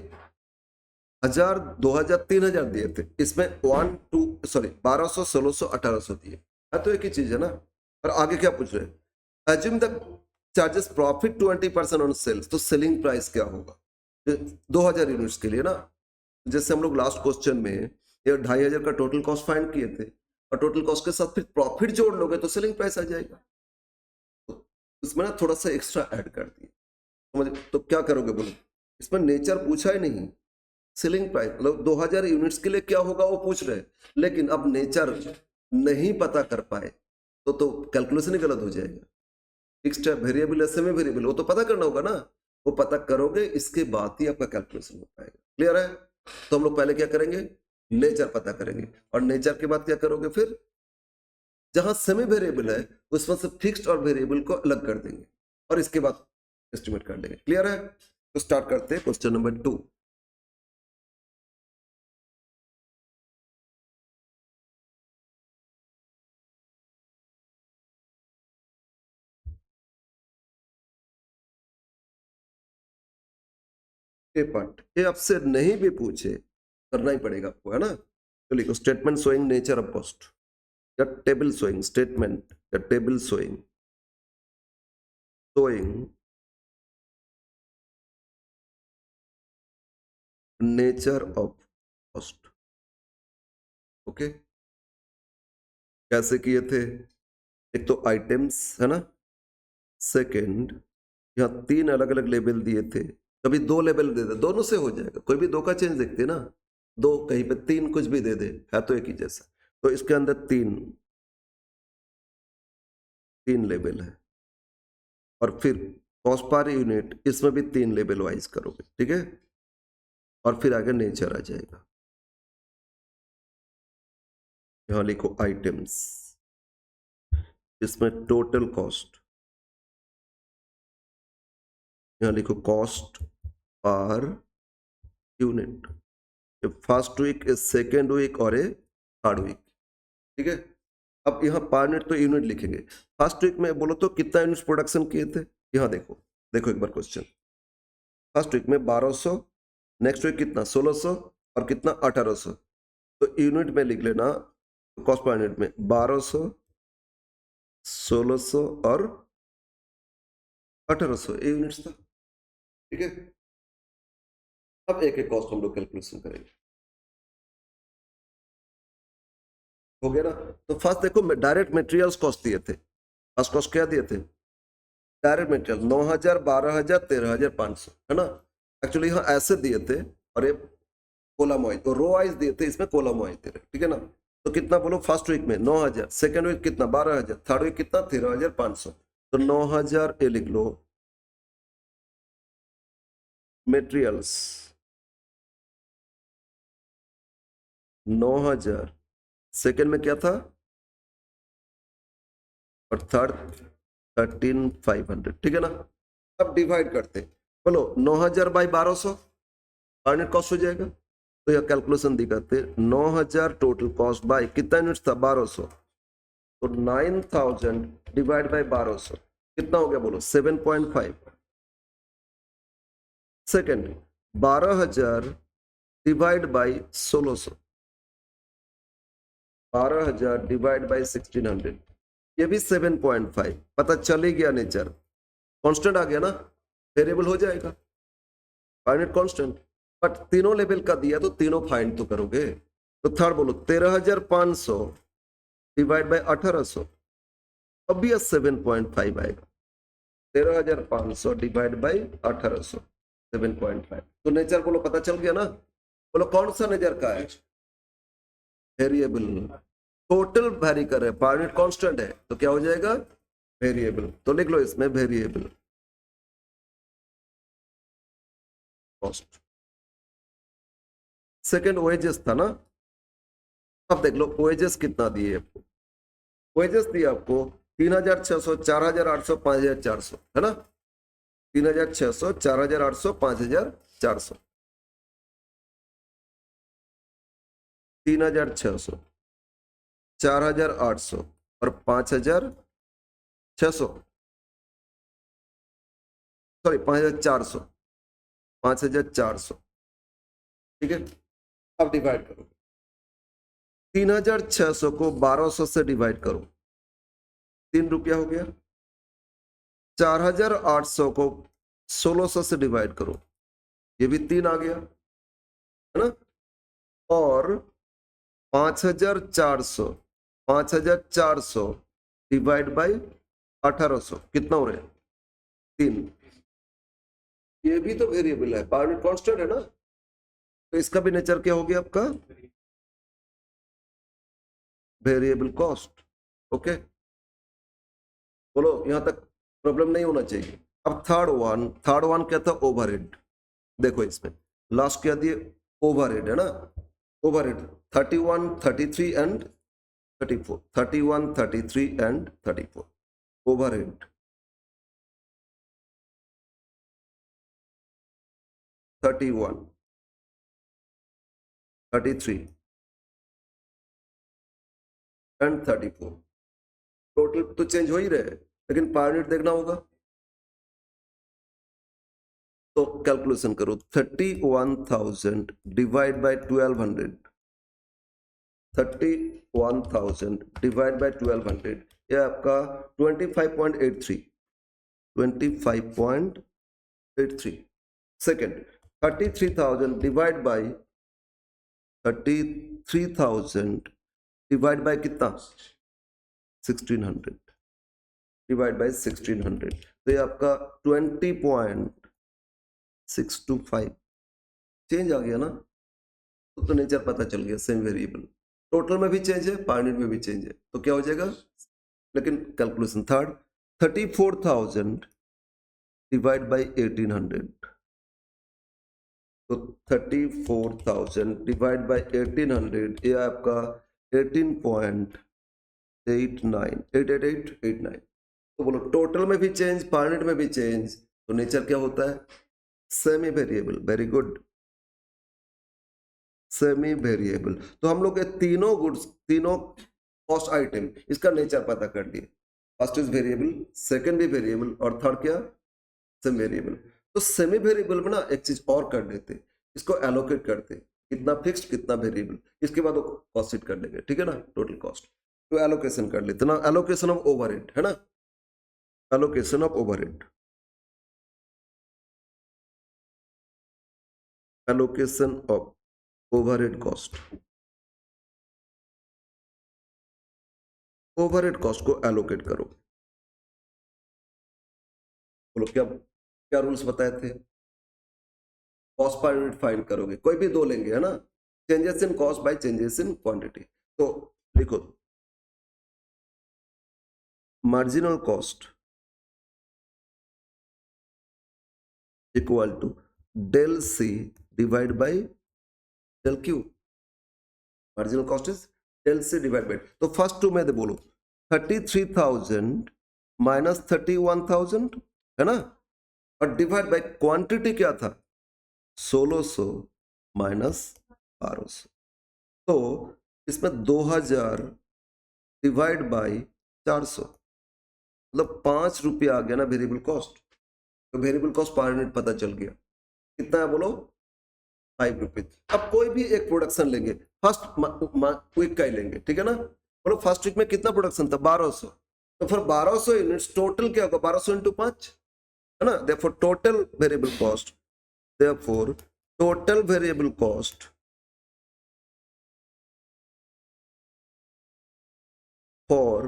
1000, 2000, 3000 दिए थे, इसमें 1200, 1600, 1800 दिए है, तो एक ही चीज है ना। और आगे क्या पूछ रहे हैं, assume the charges profit 20% on sales, तो सेलिंग प्राइस क्या होगा 2000 यूनिट्स के लिए ना। जैसे हम लोग लास्ट क्वेश्चन में ये 2500 का टोटल कॉस्ट फाइंड किए थे, और टोटल कॉस्ट के साथ फिर प्रॉफिट जोड़ लोगे तो सेलिंग प्राइस आ जाएगा। तो इसमें ना थोड़ा सा एक्स्ट्रा ऐड कर दिए, तो क्या करोगे बोलो, इसमें नेचर पूछा ही नहीं, सेलिंग प्राइस मतलब 2000 यूनिट्स के लिए क्या होगा वो पूछ रहे, लेकिन अब नेचर नहीं पता कर पाए तो कैलकुलेशन ही गलत हो जाएगा। फिक्स्ड है, वेरिएबल है, सेमी वेरिएबल, वो तो पता करना होगा ना, वो पता करोगे इसके बाद ही आपका कैलकुलेशन हो पाएगा। क्लियर है? तो हम लोग पहले क्या करेंगे, नेचर पता करेंगे, और नेचर के बाद क्या करोगे, फिर जहां सेमी वेरिएबल है उसमें से फिक्स्ड और वेरिएबल को अलग कर देंगे, और इसके बाद एस्टिमेट कर लेंगे। क्लियर है? तो स्टार्ट करते हैं क्वेश्चन नंबर 2। ये पार्ट ये आपसे नहीं भी पूछे करना ही पड़ेगा आपको, है ना। तो लिखो statement showing nature of cost, या टेबल शोइंग स्टेटमेंट, या table showing nature of cost. Okay, कैसे किए थे, एक तो आइटम्स है ना, सेकंड यहाँ 3 अलग अलग लेबल दिए थे, कभी 2 लेबल दे दे, दोनों से हो जाएगा, कोई भी 2 का चेंज देखते ना, 2 कहीं पे 3 कुछ भी दे दे, है तो एक ही जैसा। तो इसके अंदर 3 लेबल है, और फिर कॉस्ट पर यूनिट इसमें भी 3 लेबल वाइज करोगे, ठीक है। और फिर आगे नेचर आ जाएगा, यहाँ लिखो आइटम्स, इसमें टोटल कॉस्ट, यहाँ लिखो cost per unit, first week, second week और ए थर्ड वीक, ठीक है। अब यहाँ पर यूनिट तो यूनिट लिखेंगे, फर्स्ट वीक में बोलो तो कितना यूनिट प्रोडक्शन किए थे, यहाँ देखो देखो एक बार क्वेश्चन, फर्स्ट वीक में 1200, नेक्स्ट वीक कितना 1600, और कितना 1800, तो यूनिट में लिख लेना, कॉस्ट पर यूनिट में 1200, 1600 और 1800 ये यूनिट्स था, ठीक है। अब एक एक कॉस्ट हम लोग कैलकुलेशन करेंगे, हो गया ना। तो फर्स्ट देखो डायरेक्ट मटेरियल्स कॉस्ट दिए थे, फर्स्ट कॉस्ट क्या दिए थे, डायरेक्ट मटेरियल 9000, 12000, 13500, है ना। एक्चुअली यहाँ ऐसे दिए थे, और ये कोलम वाइज और रो वाइज दिए थे, इसमें कोलम वाइज दे रहे, ठीक है ना। तो कितना बोलो, फर्स्ट वीक में 9000, सेकेंड वीक कितना 12000, थर्ड वीक कितना 13500, तो 9000 ये लिख लो मटेरियल्स, 9000, सेकेंड में क्या था, और थर्ड 13500, ठीक है ना। अब डिवाइड करते, बोलो 9000 बाई 1200 यूनिट कॉस्ट हो जाएगा, तो यह कैलकुलेशन दिखाते 9000 टोटल कॉस्ट बाई कितना यूनिट था 1200, तो 9000 डिवाइड बाई 1200 कितना हो गया बोलो 7.5, second 12000 divide by 1600, 12000 divide by 1600, ये भी 7.5, पता चल ही गया नेचर कांस्टेंट आ गया ना, वेरिएबल हो जाएगा, फाइनाइट कांस्टेंट, बट तीनों लेवल का दिया तो तीनों फाइंड तो करोगे। तो थर्ड बोलो 13500 डिवाइड बाई 1800, अब भी 7.5 आएगा, 13500 डिवाइड बाई 1800, 7.5। तो नेचर बोलो पता चल गया ना, बोलो कौन सा नेचर का है, वेरिएबल, टोटल वेरी कर रहे हैं, फाइनाइट कांस्टेंट है तो क्या हो जाएगा वेरिएबल, तो लिख लो इसमें वेरिएबल कॉस्ट। सेकेंड वेजेस था ना, अब देख लो वेजेस कितना दिए आपको, वेजेस दिए आपको 3600, 4800, 5400, है ना, 3600, 4800, 5400, 3600, 4800 और 5600, सॉरी 5400, 5,400, ठीक है। अब डिवाइड करो, 3,600 को 1,200 से डिवाइड करो, 3 रुपया हो गया। 4,800 को 1,600 से डिवाइड करो, ये भी 3 आ गया, है ना। और 5,400 डिवाइड बाई 1,800 कितना हो रहा है? 3। ये भी तो वेरिएबल है, पावर यूनिट कांस्टेंट है ना, तो इसका भी नेचर क्या हो गया आपका? Variable cost. ओके, बोलो यहां तक प्रॉब्लम नहीं होना चाहिए। अब थर्ड वन क्या था? ओवरहेड। देखो इसमें लास्ट क्या दिए? ओवरहेड, है ना। Overhead 31, 33 and 34, 31, 33 and 34 overhead. 31, 33 and 34 total तो चेंज हो ही रहे, लेकिन पावर यूनिट देखना होगा। तो कैलकुलेशन करो, 31,000 डिवाइड बाय 1,200, 31,000 डिवाइड बाय 1,200, ये आपका 25.83, 25.83। Second 33,000 divide by 33,000 divide by कितना? 1,600 डिवाइड बाय 1,600, तो ये आपका 20.625 चेंज आ गया ना। तो नेचर पता चल गया, सेम वेरिएबल। टोटल में भी चेंज है, पावर यूनिट में भी चेंज है, तो क्या हो जाएगा? लेकिन कैलकुलेशन थर्ड 34,000 डिवाइड बाय 1,800, तो 34,000 डिवाइड बाय 1,800, ये आपका 18.89 तो बोलो टोटल में भी चेंज, पावर यूनिट में भी चेंज, तो नेचर क्या होता है? Semi variable. Very good, semi variable. तो हम लोग ये तीनों गुड्स, तीनों कॉस्ट आइटम, इसका नेचर पता कर लिए। फर्स्ट इज वेरिएबल, सेकंड भी वेरिएबल, और थर्ड क्या? Semi variable. तो सेमी वेरिएबल में ना एक चीज और कर देते, इसको एलोकेट करते, कितना फिक्स्ड कितना वेरिएबल, इसके बाद वो कॉस्ट शीट कर लेंगे, ठीक है ना, टोटल कॉस्ट। तो एलोकेशन कर लेते ना, एलोकेशन ऑफ ओवरहेड, है ना, allocation of overhead, allocation of overhead cost, overhead cost को एलोकेट करो। बोलो क्या क्या रूल्स बताए थे? कॉस्ट पर यूनिट फाइंड करोगे, कोई भी दो लेंगे, है ना, changes in cost by changes in quantity. तो लिखो marginal cost equal to del C divide by del Q. Marginal cost is del C divide by, तो फर्स्ट टू में दे बोलो 33,000 माइनस 31,000, है ना, और डिवाइड बाय क्वांटिटी क्या था? 1,600 माइनस 1,200, तो इसमें 2,000 डिवाइड बाई 400, मतलब 5 रुपया आ गया ना वेरिएबल कॉस्ट। तो वेरिएबल कॉस्ट पर यूनिट पता चल गया, कितना है बोलो? 5 रुपीज। अब कोई भी एक प्रोडक्शन लेंगे, फर्स्ट वीक का ही लेंगे, ठीक है ना। बोलो फर्स्ट वीक में कितना प्रोडक्शन था? 1,200, तो फिर 1,200 यूनिट्स टोटल क्या होगा? 1,200 इंटू 5, है ना। Therefore total variable cost, therefore total variable cost for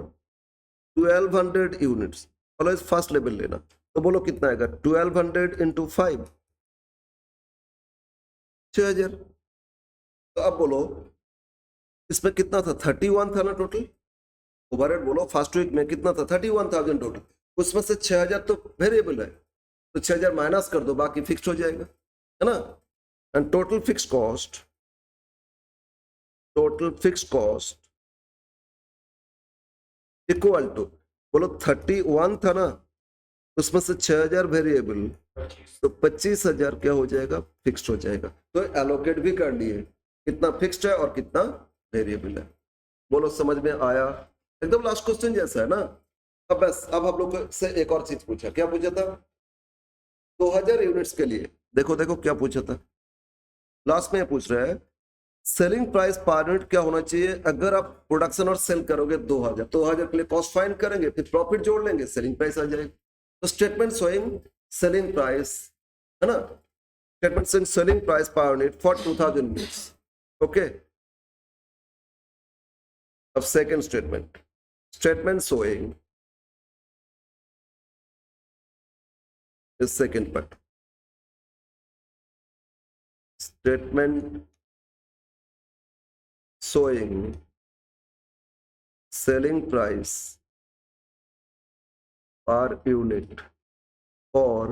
1,200 units, always first level लेना, तो बोलो कितना आएगा? 1,200 इंटू 5, 6,000। तो अब बोलो इसमें कितना था? 31 था ना टोटल ओवरहेड। बोलो फर्स्ट वीक में कितना था? 31,000 टोटल, उसमें से 6,000 तो वेरिएबल है, तो 6,000 माइनस कर दो, बाकी फिक्स्ड हो जाएगा, है ना। And total fixed cost, total fixed cost equal to, बोलो 31 था ना, उसमें से 6,000 वेरिएबल, तो 25,000 क्या हो जाएगा? फिक्स्ड हो जाएगा। तो एलोकेट भी कर लिए, कितना फिक्स्ड है और कितना वेरिएबल है। बोलो समझ में आया? एकदम लास्ट क्वेश्चन जैसा है ना। अब बस अब हम लोग से एक और चीज पूछा, क्या पूछा था? 2,000 यूनिट्स के लिए देखो देखो क्या पूछा था लास्ट में, ये पूछ रहा है सेलिंग प्राइस पर यूनिट क्या होना चाहिए अगर आप प्रोडक्शन और सेल करोगे 2000 के लिए कॉस्ट फाइंड करेंगे, फिर प्रॉफिट जोड़ लेंगे, सेलिंग प्राइस आ जाएगा। तो स्टेटमेंट शोइंग सेलिंग प्राइस है ना, statement showing selling price per unit for 2000 units. Okay, अब सेकंड स्टेटमेंट, स्टेटमेंट शोइंग इस second part, statement showing selling price per unit for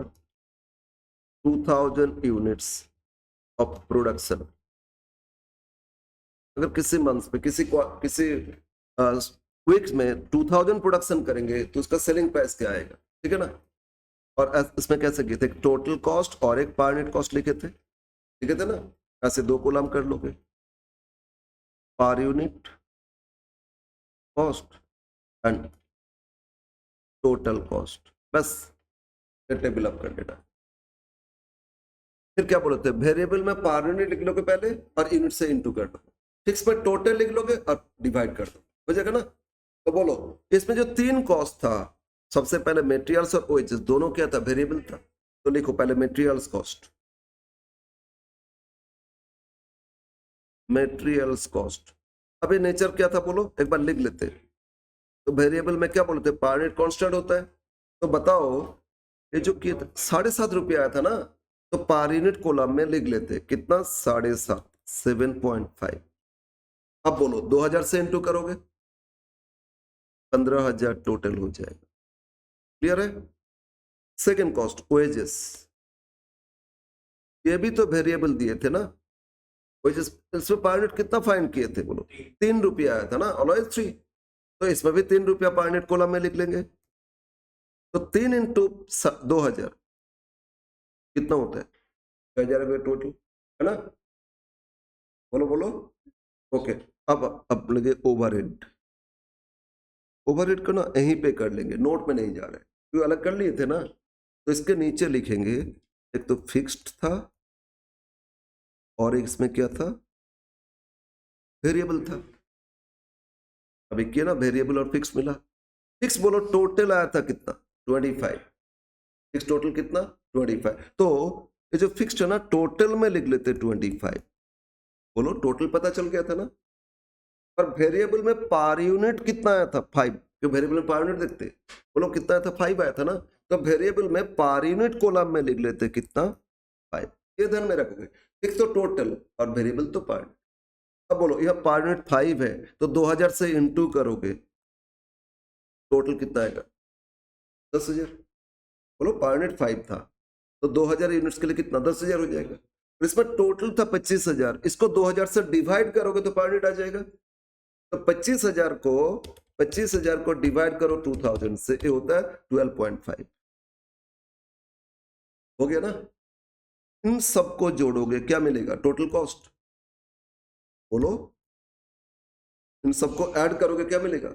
2000 units of production। अगर किसी month में किसी वीक्स में 2000 production करेंगे तो उसका सेलिंग प्राइस क्या आएगा, ठीक है ना। और इसमें कैसे किए थे, टोटल कॉस्ट और एक पर यूनिट कॉस्ट लिखे थे ना, ऐसे दो कॉलम कर लोगे, पर unit cost and total cost, बस टेबल अप कर देना। फिर क्या बोलते हैं, वेरिएबल में पर यूनिट लिख लोगे पहले और यूनिट से इनटू कर दो, फिक्स में टोटल लिख लोगे और डिवाइड कर दो, हो जाएगा ना। तो बोलो इसमें जो तीन कॉस्ट था, सबसे पहले मटेरियल्स और वेजेस दोनों क्या था, वेरिएबल था। तो लिखो पहले मटेरियल्स कॉस्ट, मटेरियल्स कॉस्ट। अब ये नेचर क्या था बोलो, एक बार लिख लेते। तो वेरिएबल में क्या बोलते हैं, पर यूनिट कांस्टेंट होता है। तो बताओ ये जो किया था 7.5 रुपया आया था ना, तो पर यूनिट कॉलम में लिख लेते कितना, 7.5, 7.5। अब बोलो 2000 से इंटू करोगे 15,000 टोटल हो जाएगा, क्लियर है। सेकेंड कॉस्ट वेजेस, ये भी तो वेरिएबल दिए थे ना, वेजेस इसमें पर यूनिट कितना फाइंड किए थे बोलो, 3 रुपया आया था ना, ऑलवेज 3। तो इसमें भी 3 रुपया पर यूनिट कॉलम में लिख लेंगे। तो 3 इंटू 2000 कितना होता है, 6,000 रुपये टोटल, है ना। बोलो बोलो। ओके, अब लगे ओवरहेड। ओवरहेड को ना यहीं पे कर लेंगे, नोट में नहीं जा रहा है क्योंकि अलग कर लिए थे ना। तो इसके नीचे लिखेंगे, एक तो फिक्स्ड था और इसमें क्या था, वेरिएबल था। अभी किया ना, वेरिएबल और फिक्स मिला। फिक्स बोलो टोटल आया था कितना, 25। फिक्स टोटल कितना, 25। तो ये जो फिक्स्ड है ना, टोटल में लिख लेते 25। बोलो टोटल पता चल गया था ना। और वेरिएबल में पर यूनिट कितना आया था, 5। क्यों वेरिएबल में पर यूनिट देखते, बोलो कितना आया था, 5 आया था ना। तो वेरिएबल में पर यूनिट कॉलम में लिख लेते कितना, 5। ये ध्यान में रखोगे, फिक्स तो टोटल और वेरिएबल तो पर। अब बोलो यह पर यूनिट 5 है, तो 2000 से इंटू करोगे, टोटल कितना आएगा, 10,000। बोलो पर यूनिट 5 था, तो 2000 यूनिट्स के लिए कितना, 10,000 हो जाएगा। इसमें टोटल था 25,000, इसको 2000 से डिवाइड करोगे तो पर यूनिट आ जाएगा। तो 25,000 को डिवाइड करो 2000 से, ये होता है 12.5। हो गया ना। इन सबको जोड़ोगे क्या मिलेगा, टोटल कॉस्ट। बोलो इन सबको ऐड करोगे क्या मिलेगा,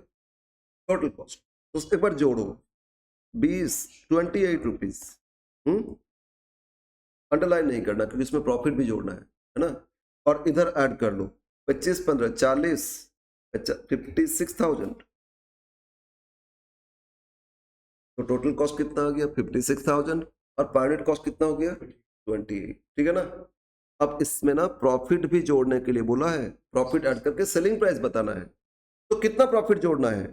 टोटल कॉस्ट। तो उसके बाद जोड़ो 28 रुपीज। अंडरलाइन नहीं करना क्योंकि इसमें प्रॉफिट भी जोड़ना है ना। और इधर ऐड कर लो 25, 15, 40, 56,000। तो टोटल कॉस्ट कितना आ गया, 56,000। और पर यूनिट कॉस्ट कितना हो गया, 28। ठीक है ना। अब इसमें ना प्रॉफिट भी जोड़ने के लिए बोला है, प्रॉफिट ऐड करके सेलिंग प्राइस बताना है। तो कितना प्रॉफिट जोड़ना है,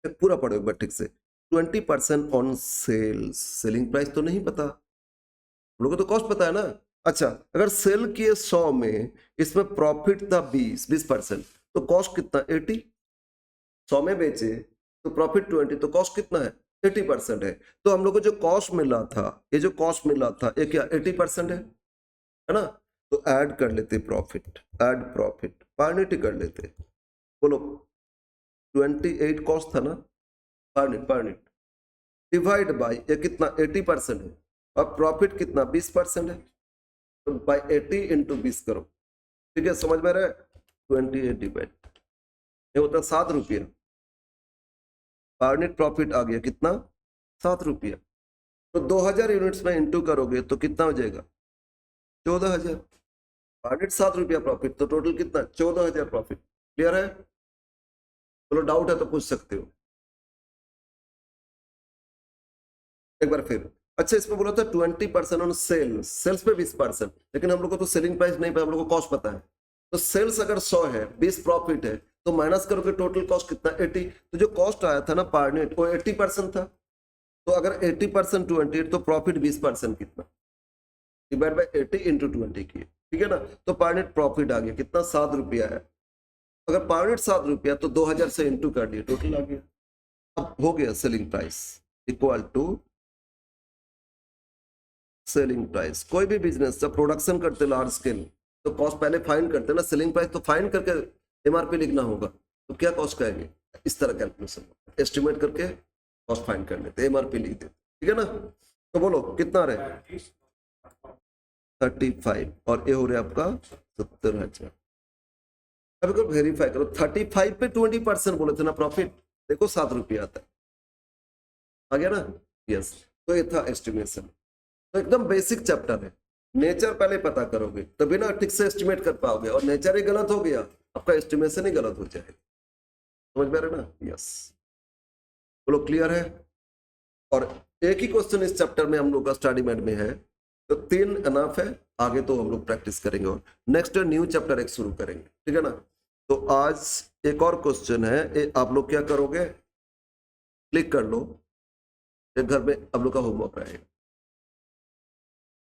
पूरा पढ़ो एक बार ठीक से। 20% ऑन सेल्स, सेलिंग प्राइस तो नहीं पता, हम लोगों को तो कॉस्ट पता है ना। अच्छा, अगर सेल किए 100 में, इसमें प्रॉफिट था 20%, तो कॉस्ट कितना, 80। 100 में बेचे तो प्रॉफिट 20, तो कॉस्ट कितना है, 80% है। तो हम लोग को जो कॉस्ट मिला था, ये जो कॉस्ट मिला था ये क्या 80% है ना। तो ऐड कर लेते profit, add profit per unit कर लेते। बोलो 28 कॉस्ट था ना, पर यूनिट डिवाइड बाय ये कितना 80% है, और प्रॉफिट कितना 20% है। तो बाय 80 इंटू 20 करो, ठीक है, समझ में रहा है। 28 डिवाइड, ये होता है 7 रुपया। पर यूनिट प्रॉफिट आ गया कितना, 7 रुपया। तो 2000 यूनिट्स में इंटू करोगे तो कितना हो जाएगा? 14,000। पर यूनिट 7 रुपया प्रॉफिट, तो टोटल कितना? 14,000 प्रॉफिट। क्लियर है? चलो डाउट है तो पूछ सकते हो एक बार फिर। अच्छा, इसमें बोला था 20% ऑन सेल, सेल्स पे 20%, लेकिन हम लोग को तो सेलिंग प्राइस नहीं पता, हम लोग को कॉस्ट पता है। तो सेल्स अगर 100 है, 20 प्रॉफिट है, तो माइनस करोगे टोटल कॉस्ट कितना? 80। तो जो कॉस्ट आया था ना पर यूनिट वो 80% था। तो अगर 80% 28 तो प्रॉफिट 20% कितना? डिवाइड बाय 80 इंटू 20 की, ठीक है ना? तो पर यूनिट प्रॉफिट आ गया कितना? 7 रुपया है। अगर पर यूनिट 7 रुपया तो 2000 से इंटू कर दिए, टोटल आ गया। अब हो गया selling price equal to selling price. कोई भी बिजनेस जब प्रोडक्शन करते लार्ज स्केल तो कॉस्ट पहले फाइंड करते ना, सेलिंग प्राइस तो फाइंड करके एमआरपी लिखना होगा। तो क्या कॉस्ट कहेंगे? इस तरह कैलकुलेशन एस्टिमेट करके कॉस्ट फाइंड कर लेते, एमआरपी लिख देते, ठीक है ना? तो बोलो कितना रहे? 35 और ये हो रहा है आपका 70,000। अब वेरीफाई करो, 35 पे 20% बोले थे ना प्रॉफिट, देखो 7 रुपया आता है, आ गया ना? यस। तो ये था एस्टिमेशन। तो एकदम बेसिक चैप्टर है। नेचर पहले पता करोगे तभी ना ठीक से एस्टिमेट कर पाओगे, और नेचर ही गलत हो गया आपका एस्टिमेशन ही गलत हो जाएगा। समझ में आ रहा है ना? यस। बोलो क्लियर है? और एक ही क्वेश्चन इस चैप्टर में हम लोग का स्टडी मेड में है, तो 3 अनफ है, आगे तो हम लोग प्रैक्टिस करेंगे और नेक्स्ट न्यू चैप्टर एक शुरू करेंगे, ठीक है ना? तो आज एक और क्वेश्चन है, आप लोग क्या करोगे? क्लिक कर लो, एक घर में आप लोग का होमवर्क रहेगा।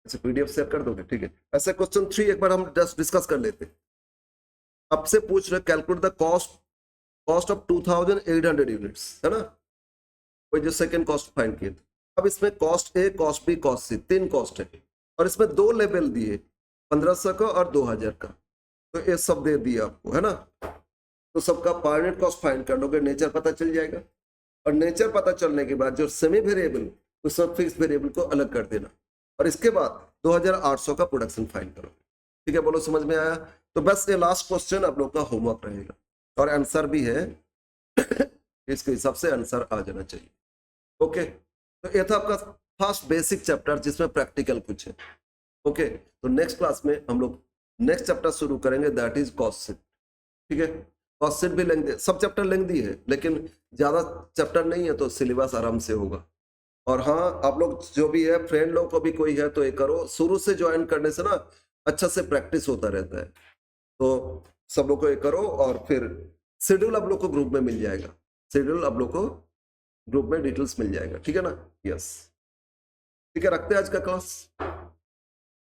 अच्छा, पीडीएफ शेयर कर दोगे? ठीक है। ऐसे क्वेश्चन 3 एक बार हम जस्ट डिस्कस कर लेते हैं। आपसे पूछ रहे calculate the cost of 2800 units, है ना? वही जो सेकंड कॉस्ट फाइंड किए थे। अब इसमें कॉस्ट ए, कॉस्ट बी, कॉस्ट सी, 3 कॉस्ट है, और इसमें 2 लेवल दिए, 1500 का और 2000 का। तो ये सब दे दिया आपको, है ना? तो सबका पर यूनिट कॉस्ट फाइंड कर लोगे, नेचर पता चल जाएगा। और नेचर पता चलने के बाद जो सेमी वेरिएबल उसमें फिक्स वेरिएबल को अलग कर देना, और इसके बाद 2800 का प्रोडक्शन फाइंड करो, ठीक है? बोलो समझ में आया? तो बस ये लास्ट क्वेश्चन आप लोग का होमवर्क रहेगा, और आंसर भी है इसके हिसाब से आंसर आ जाना चाहिए। ओके, तो ये था आपका फर्स्ट बेसिक चैप्टर जिसमें प्रैक्टिकल कुछ है। ओके, तो नेक्स्ट क्लास में हम लोग नेक्स्ट चैप्टर शुरू करेंगे, दैट इज कॉस्ट शीट, ठीक है? कॉस्ट शीट भी लेंगे, सब चैप्टर लेंगी है, लेकिन ज्यादा चैप्टर नहीं है तो सिलेबस आराम से होगा। और हाँ, आप लोग जो भी है, फ्रेंड लोग को भी कोई है तो ये करो, शुरू से ज्वाइन करने से ना अच्छा से प्रैक्टिस होता रहता है। तो सब लोग को ये करो, और फिर शेड्यूल आप लोग को ग्रुप में मिल जाएगा, शेड्यूल आप लोग को ग्रुप में डिटेल्स मिल जाएगा, ठीक है ना? यस, ठीक है, रखते हैं आज का क्लास।